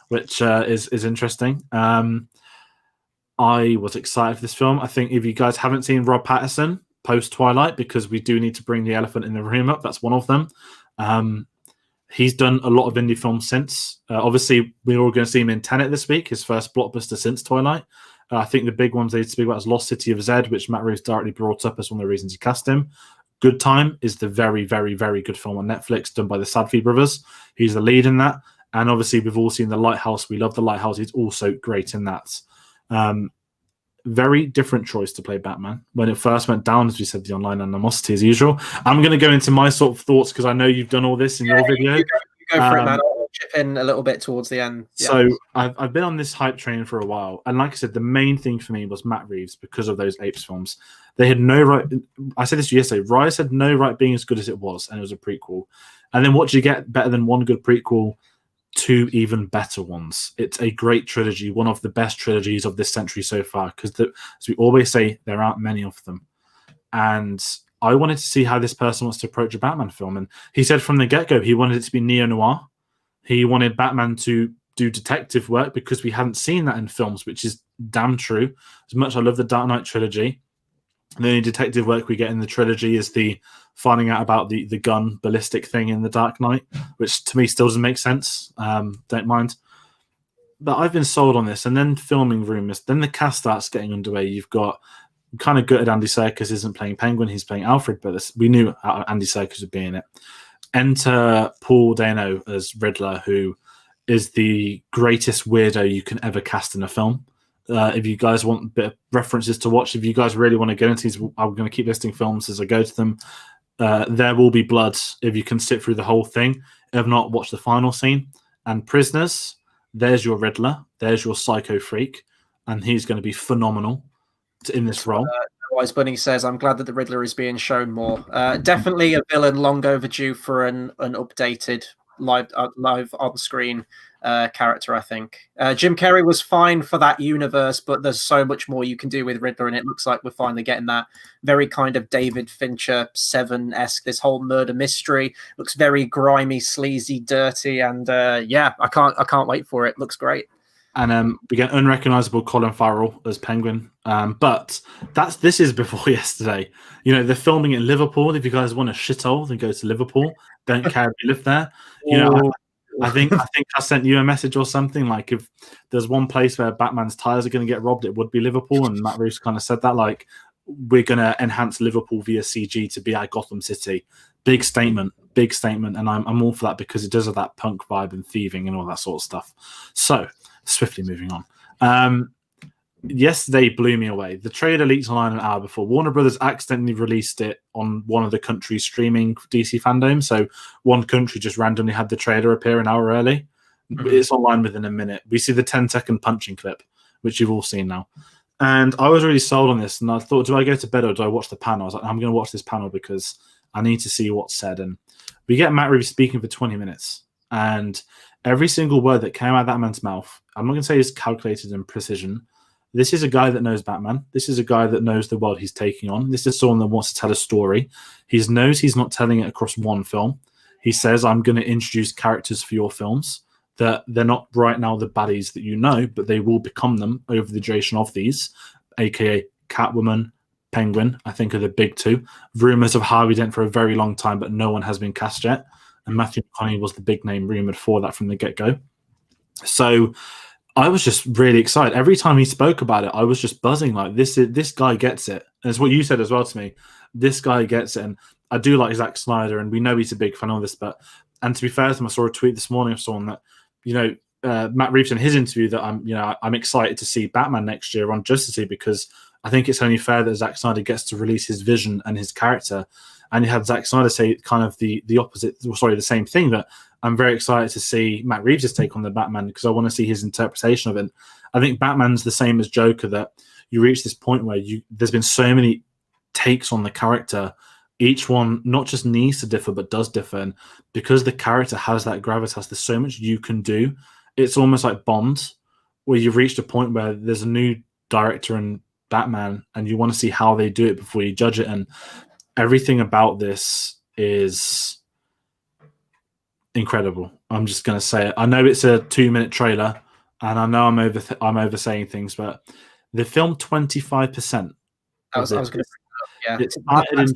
which is interesting. I was excited for this film. I think if you guys haven't seen Rob Pattinson post-Twilight, because we do need to bring the elephant in the room up, that's one of them. He's done a lot of indie films since. Obviously, we're all going to see him in Tenet this week, his first blockbuster since Twilight. I think the big ones they speak about is Lost City of Z, which Matt Reeves directly brought up as one of the reasons he cast him. Good Time is the very, very, very good film on Netflix done by the Sadfi brothers. He's the lead in that. And obviously, we've all seen The Lighthouse. We love The Lighthouse. He's also great in that. Very different choice to play Batman. When it first went down, as we said, the online animosity as usual. I'm going to go into my sort of thoughts because I know you've done all this in your video. You go for it, man. I'll chip in a little bit towards the end. Yeah. So I've been on this hype train for a while. And like I said, the main thing for me was Matt Reeves because of those Apes films. They had no right. I said this yesterday. Rise had no right being as good as it was, and it was a prequel. And then what do you get better than one good prequel? Two even better ones. It's a great trilogy, one of the best trilogies of this century so far, because as we always say, there aren't many of them. And I wanted to see how this person wants to approach a Batman film. And he said from the get-go he wanted it to be neo-noir. He wanted Batman to do detective work because we hadn't seen that in films, which is damn true. As much as I love the Dark Knight trilogy, the only detective work we get in the trilogy is the finding out about the gun ballistic thing in the Dark Knight, which to me still doesn't make sense. Don't mind. But I've been sold on this. And then filming rumors. Then the cast starts getting underway. You've got kind of gutted Andy Serkis isn't playing Penguin. He's playing Alfred, but we knew Andy Serkis would be in it. Enter Paul Dano as Riddler, who is the greatest weirdo you can ever cast in a film. If you guys want a bit of references to watch, if you guys really want to get into these, I'm going to keep listing films as I go to them. There Will Be Blood, if you can sit through the whole thing. If not, watch the final scene. And Prisoners, there's your Riddler. There's your psycho freak. And he's going to be phenomenal in this role. Wise Bunny says, I'm glad that the Riddler is being shown more. Definitely a villain long overdue for an updated live on-screen character, I think. Jim Carrey was fine for that universe, but there's so much more you can do with Riddler, and it looks like we're finally getting that very kind of David Fincher 7-esque, this whole murder mystery. Looks very grimy, sleazy, dirty, and I can't wait for it. Looks great. And we get unrecognizable Colin Farrell as Penguin. But this is before yesterday. They're filming in Liverpool. If you guys want a shithole, then go to Liverpool. Don't care if you live there. I think I sent you a message or something. Like, if there's one place where Batman's tires are going to get robbed, it would be Liverpool. And Matt Reeves kind of said that, like, we're going to enhance Liverpool via CG to be our Gotham City. Big statement. And I'm all for that because it does have that punk vibe and thieving and all that sort of stuff. So, swiftly moving on. Yesterday blew me away. The trailer leaked online an hour before. Warner Brothers accidentally released it on one of the country's streaming DC Fandome. So one country just randomly had the trailer appear an hour early. Mm-hmm. It's online within a minute. We see the 10-second punching clip, which you've all seen now. And I was really sold on this. And I thought, do I go to bed or do I watch the panel? I was like, I'm going to watch this panel because I need to see what's said. And we get Matt Reeves speaking for 20 minutes. And every single word that came out of that man's mouth, I'm not going to say is calculated in precision. This is a guy that knows Batman. This is a guy that knows the world he's taking on. This is someone that wants to tell a story. He knows he's not telling it across one film. He says, I'm going to introduce characters for your films that they're not right now the baddies that you know, but they will become them over the duration of these, aka Catwoman, Penguin, I think are the big two. Rumors of Harvey Dent for a very long time, but no one has been cast yet. And Matthew McConaughey was the big name rumored for that from the get-go. So I was just really excited. Every time he spoke about it, I was just buzzing like, this guy gets it. And it's what you said as well to me. This guy gets it. And I do like Zack Snyder, and we know he's a big fan of this, but And to be fair to him, I saw a tweet this morning of someone that, you know, Matt Reeves in his interview that I'm excited to see Batman next year on Justice League, because I think it's only fair that Zack Snyder gets to release his vision and his character. And you had Zack Snyder say kind of the opposite, the same thing, that I'm very excited to see Matt Reeves' take on the Batman, because I want to see his interpretation of it. I think Batman's the same as Joker, that you reach this point where there's been so many takes on the character. Each one not just needs to differ, but does differ. And because the character has that gravitas, there's so much you can do. It's almost like Bond, where you've reached a point where there's a new director in Batman and you want to see how they do it before you judge it. And everything about this is incredible. I'm just going to say it. I know it's a 2-minute trailer, and I know I'm oversaying things, but the film 25%. I was going to say, yeah, it started in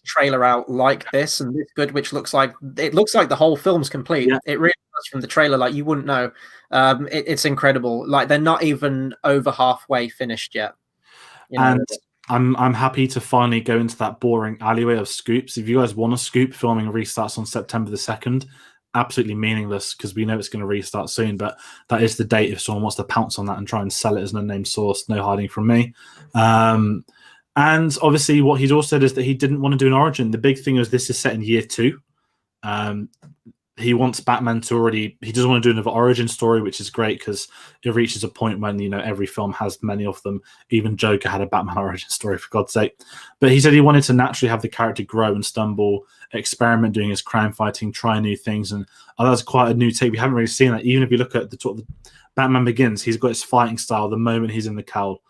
trailer out like this and this good, which looks like the whole film's complete. Yeah. It really does from the trailer, like you wouldn't know. It's incredible. Like they're not even over halfway finished yet. You know? And I'm happy to finally go into that boring alleyway of scoops. If you guys want a scoop, filming restarts on September the 2nd. Absolutely meaningless, because we know it's going to restart soon, but that is the date if someone wants to pounce on that and try and sell it as an unnamed source. No hiding from me. And obviously what he'd also said is that he didn't want to do an origin. The big thing is this is set in year 2. He wants Batman to he doesn't want to do another origin story, which is great, because it reaches a point when, you know, every film has many of them. Even Joker had a Batman origin story, for God's sake. But he said he wanted to naturally have the character grow and stumble, experiment doing his crime fighting, try new things. And that's quite a new take. We haven't really seen that. Even if you look at the Batman Begins, he's got his fighting style the moment he's in the cowl.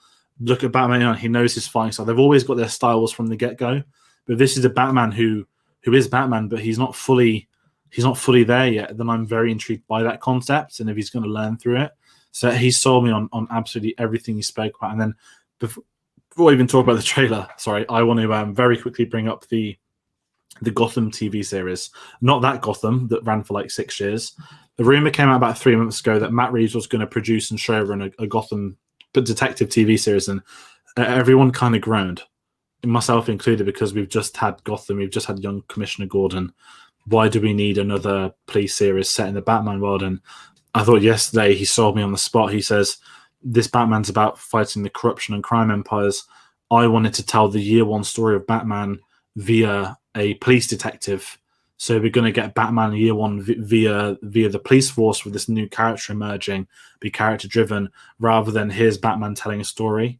Look at Batman, he knows his fighting style. They've always got their styles from the get-go. But this is a Batman who is Batman, but he's not fully there yet. Then I'm very intrigued by that concept, and if he's going to learn through it. So he sold me on absolutely everything he spoke about. And then before we even talk about the trailer, I want to very quickly bring up the Gotham TV series. Not that Gotham that ran for like 6 years. The rumor came out about 3 months ago that Matt Reeves was going to produce and showrun a Gotham detective TV series, and everyone kind of groaned, myself included, because we've just had Gotham, we've just had young Commissioner Gordon. Why do we need another police series set in the Batman world? And I thought yesterday he sold me on the spot. He says, this Batman's about fighting the corruption and crime empires. I wanted to tell the year 1 story of Batman via a police detective. So we're going to get Batman year 1 via the police force, with this new character emerging, be character driven, rather than here's Batman telling a story.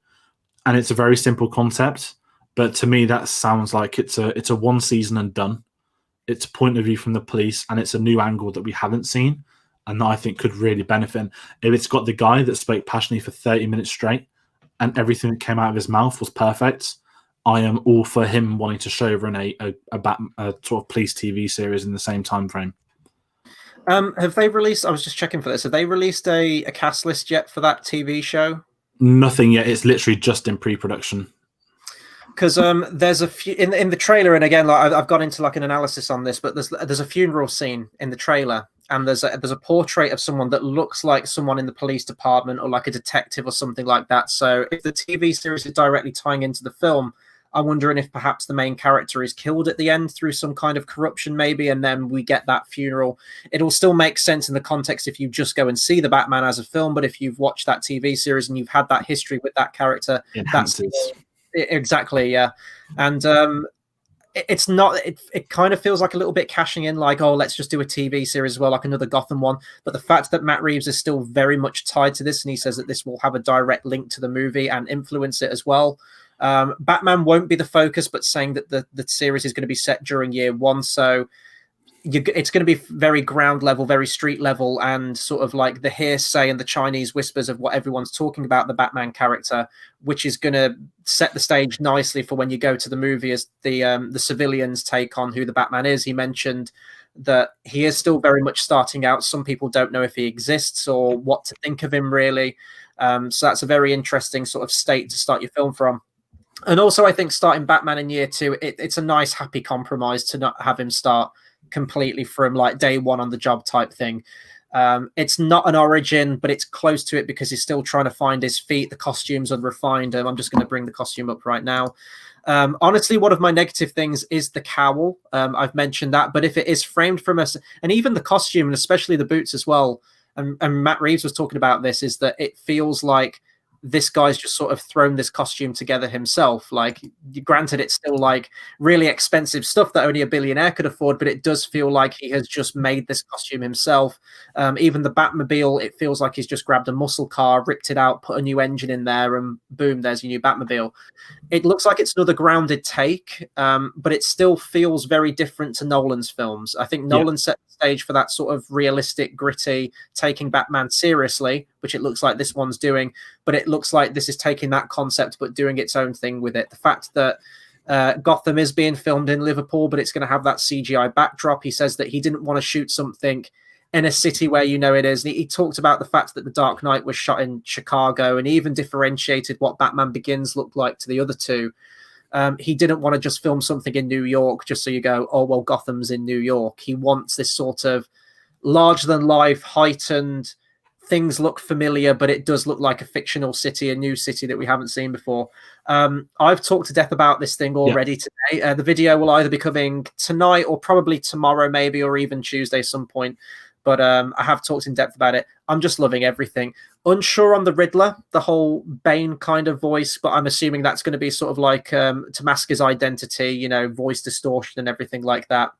And it's a very simple concept, but to me that sounds like it's a 1 season and done. It's a point of view from the police, and it's a new angle that we haven't seen, and that I think could really benefit. And if it's got the guy that spoke passionately for 30 minutes straight, and everything that came out of his mouth was perfect, I am all for him wanting to showrun a sort of police TV series in the same time frame. Have they released? I was just checking for this. Have they released a cast list yet for that TV show? Nothing yet. It's literally just in pre-production. Because there's a few in the trailer, and again, like I've gone into like an analysis on this, but there's a funeral scene in the trailer, and there's a portrait of someone that looks like someone in the police department or like a detective or something like that. So if the TV series is directly tying into the film, I'm wondering if perhaps the main character is killed at the end through some kind of corruption, maybe, and then we get that funeral. It'll still make sense in the context if you just go and see the Batman as a film, but if you've watched that TV series and you've had that history with that character, that's exactly, yeah. And it's not, it kind of feels like a little bit cashing in, like, oh, let's just do a TV series as well, like another Gotham one. But the fact that Matt Reeves is still very much tied to this, and he says that this will have a direct link to the movie and influence it as well. Batman won't be the focus, but saying that the series is going to be set during year 1, so it's going to be very ground level, very street level, and sort of like the hearsay and the Chinese whispers of what everyone's talking about the Batman character, which is going to set the stage nicely for when you go to the movie as the civilians take on who the Batman is. He mentioned that he is still very much starting out. Some people don't know if he exists or what to think of him, really. So that's a very interesting sort of state to start your film from. And also, I think starting Batman in year 2, it's a nice, happy compromise to not have him start completely from like day 1 on the job type thing. It's not an origin, but it's close to it because he's still trying to find his feet. The costume's unrefined. I'm just going to bring the costume up right now. Honestly, one of my negative things is the cowl. I've mentioned that, but if it is framed from us, and even the costume, and especially the boots as well, and Matt Reeves was talking about this, is that it feels like this guy's just sort of thrown this costume together himself. Like, granted, it's still like really expensive stuff that only a billionaire could afford, but it does feel like he has just made this costume himself. Even the Batmobile, it feels like he's just grabbed a muscle car, ripped it out, put a new engine in there, and boom, there's your new Batmobile. It looks like it's another grounded take, but it still feels very different to Nolan's films. I think Nolan set the stage for that sort of realistic, gritty, taking Batman seriously, which it looks like this one's doing, but it looks like this is taking that concept but doing its own thing with it. The fact that Gotham is being filmed in Liverpool, but it's going to have that CGI backdrop. He says that he didn't want to shoot something in a city where you know it is. And he talked about the fact that The Dark Knight was shot in Chicago, and he even differentiated what Batman Begins looked like to the other two. He didn't want to just film something in New York just so you go, oh, well, Gotham's in New York. He wants this sort of larger-than-life, heightened, things look familiar, but it does look like a fictional city, a new city that we haven't seen before. I've talked to death about this thing already today. The video will either be coming tonight or probably tomorrow, maybe, or even Tuesday some point. But I have talked in depth about it. I'm just loving everything. Unsure on the Riddler, the whole Bane kind of voice, but I'm assuming that's going to be sort of like to mask his identity, you know, voice distortion and everything like that.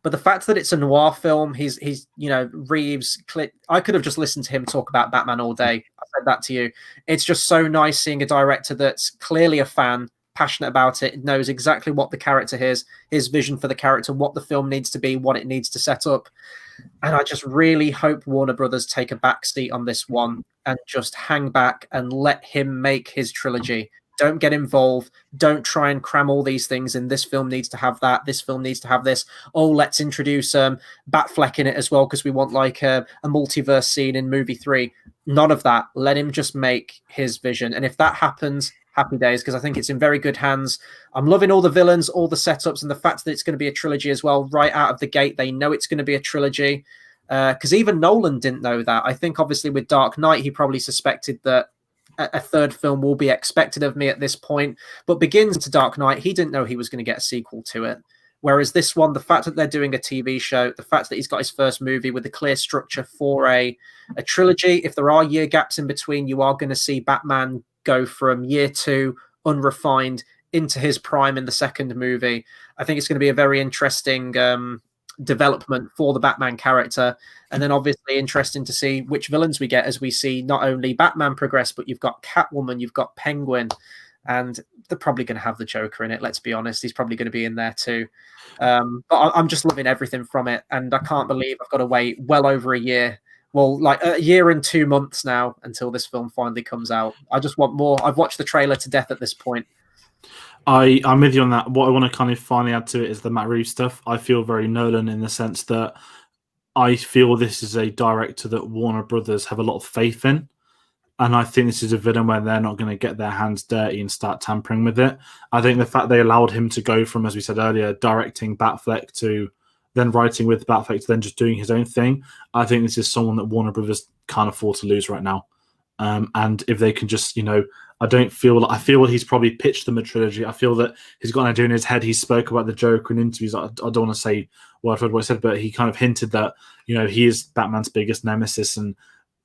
But the fact that it's a noir film, he's you know, Reeves, I could have just listened to him talk about Batman all day. I said that to you. It's just so nice seeing a director that's clearly a fan, passionate about it, knows exactly what the character is, his vision for the character, what the film needs to be, what it needs to set up. And I just really hope Warner Brothers take a backseat on this one and just hang back and let him make his trilogy. Don't get involved. Don't try and cram all these things in. This film needs to have that. This film needs to have this. Oh, let's introduce Batfleck in it as well because we want like a multiverse scene in movie 3. None of that. Let him just make his vision. And if that happens, happy days, because I think it's in very good hands. I'm loving all the villains, all the setups, and the fact that it's going to be a trilogy as well. Right out of the gate, they know it's going to be a trilogy. Because even Nolan didn't know that. I think obviously with Dark Knight, he probably suspected that a third film will be expected of me at this point. But Begins to Dark Knight, he didn't know he was going to get a sequel to it. Whereas this one, the fact that they're doing a TV show, the fact that he's got his first movie with a clear structure for a trilogy, if there are year gaps in between, you are going to see Batman go from year 2, unrefined, into his prime in the second movie. I think it's going to be a very interesting development for the Batman character, and then obviously interesting to see which villains we get as we see not only Batman progress, but you've got Catwoman, you've got Penguin, and they're probably going to have the Joker in it. Let's be honest, he's probably going to be in there too. But I'm just loving everything from it, and I can't believe I've got to wait well over a year. Well, like a year and 2 months now until this film finally comes out. I just want more. I've watched the trailer to death at this point. I'm with you on that. What I want to kind of finally add to it is the Matt Reeves stuff. I feel very Nolan in the sense that I feel this is a director that Warner Brothers have a lot of faith in. And I think this is a villain where they're not going to get their hands dirty and start tampering with it. I think the fact they allowed him to go from, as we said earlier, directing Batfleck to then writing with Batfleck to then just doing his own thing. I think this is someone that Warner Brothers can't afford to lose right now. And if they can just, you know, I feel he's probably pitched them a trilogy. I feel that he's got an idea in his head. He spoke about the Joker in interviews. I don't want to say word for word what I said, but he kind of hinted that, you know, he is Batman's biggest nemesis, and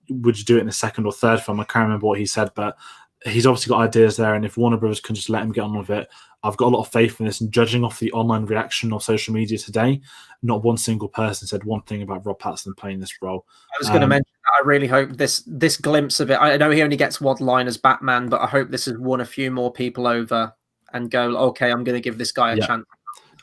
would you do it in the second or third film? I can't remember what he said, but he's obviously got ideas there. And if Warner Brothers can just let him get on with it, I've got a lot of faith in this. And judging off the online reaction or social media today, not one single person said one thing about Rob Pattinson playing this role. I was going to mention that I really hope this glimpse of it. I know he only gets one line as Batman, but I hope this has won a few more people over and go, okay, I'm going to give this guy a chance.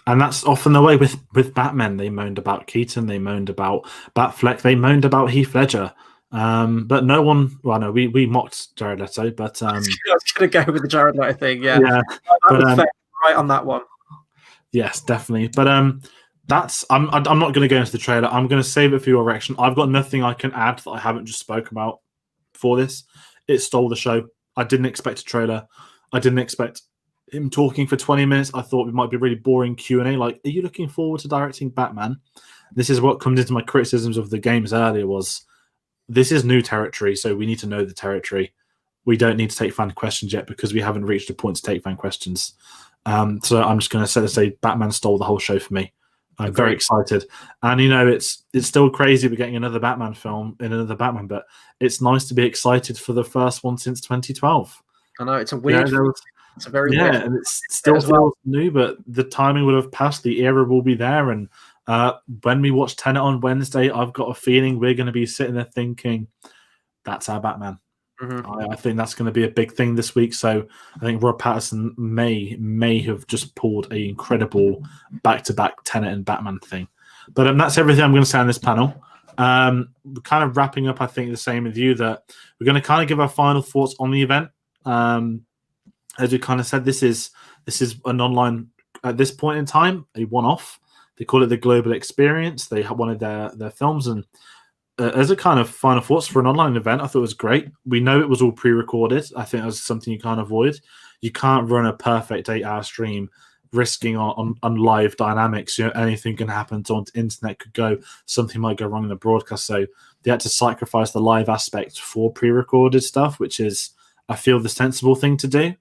And that's often the way with Batman. They moaned about Keaton, they moaned about Batfleck, they moaned about Heath Ledger. But no one, well, no, we mocked Jared Leto, but I was going to go with the Jared Leto thing, yeah. Right on that one. Yes, definitely. But that's I'm not going to go into the trailer. I'm going to save it for your reaction. I've got nothing I can add that I haven't just spoke about for this. It stole the show. I didn't expect a trailer. I didn't expect him talking for 20 minutes. I thought it might be a really boring Q&A. Like, are you looking forward to directing Batman? This is what comes into my criticisms of the games earlier was this is new territory, so we need to know the territory. We don't need to take fan questions yet because we haven't reached a point to take fan questions. So I'm just going to say Batman stole the whole show for me. I'm very excited. And, it's still crazy we're getting another Batman film in another Batman, but it's nice to be excited for the first one since 2012. I know, it's a weird... it's a very weird... and it still feels new, but the timing would have passed. The era will be there. And when we watch Tenet on Wednesday, I've got a feeling we're going to be sitting there thinking, that's our Batman. I think that's going to be a big thing this week. So I think Rob Pattinson may have just pulled an incredible back-to-back Tenet and Batman thing. But that's everything I'm going to say on this panel. We're kind of wrapping up, I think, the same with you, that we're going to kind of give our final thoughts on the event. As we kind of said, this is an online, at this point in time, a one-off. They call it the Global Experience. They wanted their films, and as a kind of final thoughts for an online event, I thought it was great. We know it was all pre-recorded. I think that was something you can't avoid. You can't run a perfect 8-hour stream risking on live dynamics. Anything can happen. The internet could go. Something might go wrong in the broadcast. So they had to sacrifice the live aspect for pre-recorded stuff, which is, I feel, the sensible thing to do.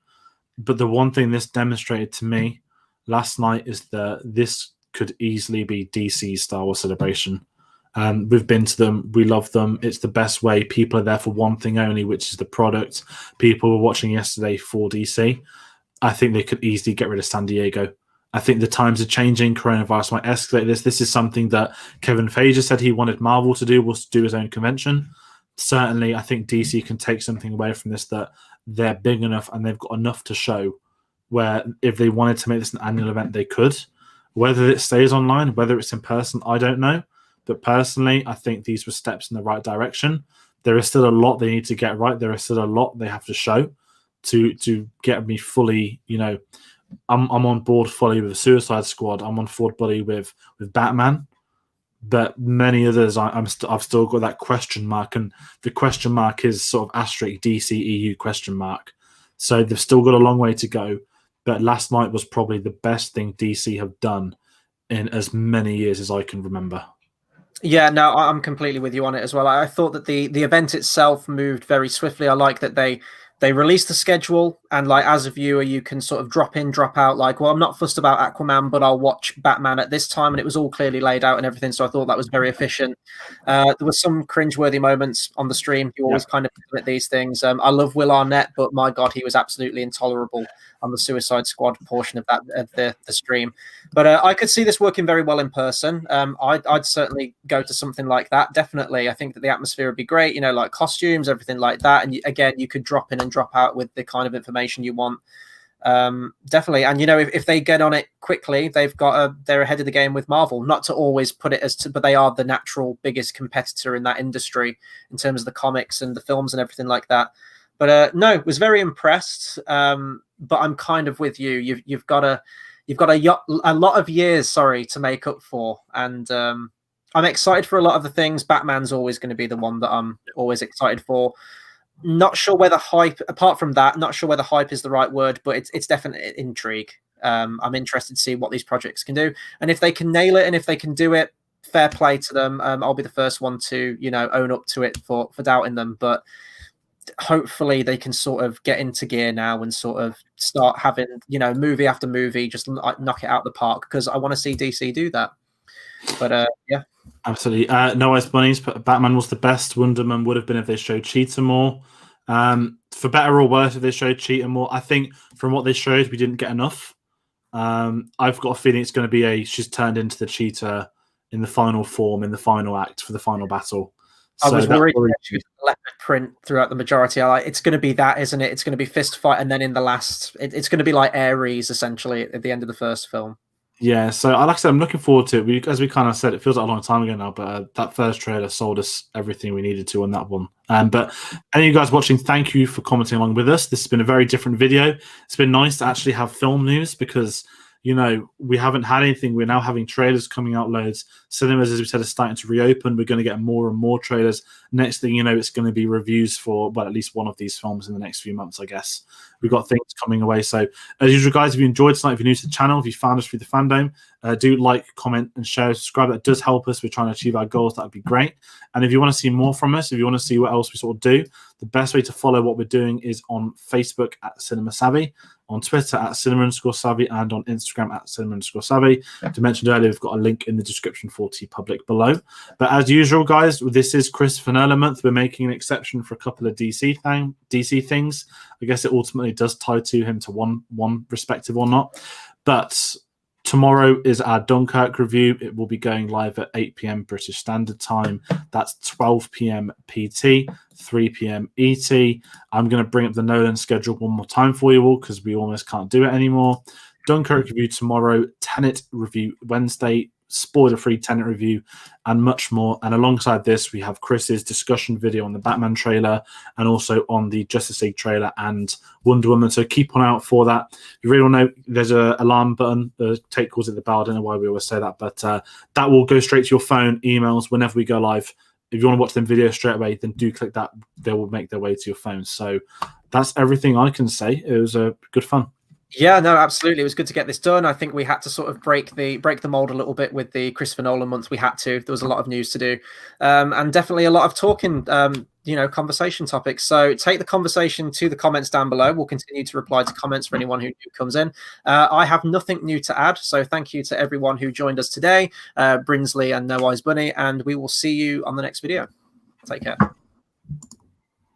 But the one thing this demonstrated to me last night is that this could easily be DC's Star Wars Celebration. We've been to them. We love them. It's the best way. People are there for one thing only, which is the product. People were watching yesterday for DC. I think they could easily get rid of San Diego. I think the times are changing. Coronavirus might escalate this. This is something that Kevin Feige said he wanted Marvel to do, was to do his own convention. Certainly, I think DC can take something away from this, that they're big enough and they've got enough to show where if they wanted to make this an annual event, they could. Whether it stays online, whether it's in person, I don't know. But personally, I think these were steps in the right direction. There is still a lot they need to get right. There is still a lot they have to show to get me fully, I'm on board fully with the Suicide Squad. I'm on board fully with Batman. But many others, I've still got that question mark. And the question mark is sort of asterisk DC EU question mark. So they've still got a long way to go. But last night was probably the best thing DC have done in as many years as I can remember. Yeah, no, I'm completely with you on it as well. I thought that the event itself moved very swiftly. I like that they released the schedule, and like as a viewer, you can sort of drop in, drop out. Like, well, I'm not fussed about Aquaman, but I'll watch Batman at this time, and it was all clearly laid out and everything. So I thought that was very efficient. There was some cringeworthy moments on the stream. You always kind of admit these things. I love Will Arnett, but my God, he was absolutely intolerable on the Suicide Squad portion of the stream. But I could see this working very well in person. I'd certainly go to something like that. Definitely, I think that the atmosphere would be great. Like costumes, everything like that. And again, you could drop in and drop out with the kind of information you want. Definitely. And if they get on it quickly, they're ahead of the game with Marvel. Not to always put it but they are the natural biggest competitor in that industry in terms of the comics and the films and everything like that. But no, was very impressed. But I'm kind of with you. You've got a lot of years, to make up for, and I'm excited for a lot of the things. Batman's always going to be the one that I'm always excited for. Not sure whether hype, apart from that, not sure whether hype is the right word, but it's definitely intrigue. I'm interested to see what these projects can do, and if they can nail it, and if they can do it, fair play to them. I'll be the first one to own up to it for doubting them, but hopefully they can sort of get into gear now and sort of start having movie after movie, just knock it out the park, because I want to see DC do that. But yeah, absolutely. No Ice Bunnies, but Batman was the best. Wonder Woman would have been if they showed Cheetah more. For better or worse, if they showed Cheetah more. I think from what they showed, we didn't get enough. I've got a feeling it's going to be she's turned into the Cheetah in the final form, in the final act for the final battle. I was worried she was leopard print throughout the majority. It's going to be that, isn't it? It's going to be fist fight, and then in the last, it's going to be like Ares essentially at the end of the first film. Yeah, so like I said, I'm looking forward to it. As we kind of said, it feels like a long time ago now, but that first trailer sold us everything we needed to on that one. But any of you guys watching, thank you for commenting along with us. This has been a very different video. It's been nice to actually have film news because we haven't had anything. We're now having trailers coming out loads. Cinemas, as we said, are starting to reopen. We're going to get more and more trailers. Next thing you know, it's going to be reviews for, at least one of these films in the next few months, I guess. we've got things coming away. So as usual, guys, if you enjoyed tonight, if you're new to the channel, if you found us through the fandom, do like, comment, and share, subscribe. That does help us. We're trying to achieve our goals. That would be great. And if you want to see more from us, if you want to see what else we sort of do, the best way to follow what we're doing is on Facebook at Cinema Savvy, on Twitter at cinema_savvy, and on Instagram at cinema_savvy. As I mentioned earlier, we've got a link in the description for TeePublic below. But as usual, guys, this is Christopher Nolan month. We're making an exception for a couple of DC things. I guess it ultimately does tie to him to one respective or not. But tomorrow is our Dunkirk review. It will be going live at 8 p.m. British Standard Time. That's 12 p.m. PT, 3 p.m. ET. I'm going to bring up the Nolan schedule one more time for you all because we almost can't do it anymore. Dunkirk review tomorrow, Tenet review Wednesday, spoiler-free Tenet review, and much more. And alongside this, we have Chris's discussion video on the Batman trailer and also on the Justice League trailer and Wonder Woman. So keep on out for that. If you really want to know, there's an alarm button. Take calls at the bell. I don't know why we always say that, but that will go straight to your phone, emails, whenever we go live. If you want to watch them videos straight away, then do click that. They will make their way to your phone. So that's everything I can say. It was good fun. Yeah, no, absolutely. It was good to get this done. I think we had to sort of break the mold a little bit with the Christopher Nolan month. We had to. There was a lot of news to do, and definitely a lot of talking, conversation topics. So take the conversation to the comments down below. We'll continue to reply to comments for anyone who comes in. I have nothing new to add. So thank you to everyone who joined us today, Brinsley and No Eyes Bunny, and we will see you on the next video. Take care.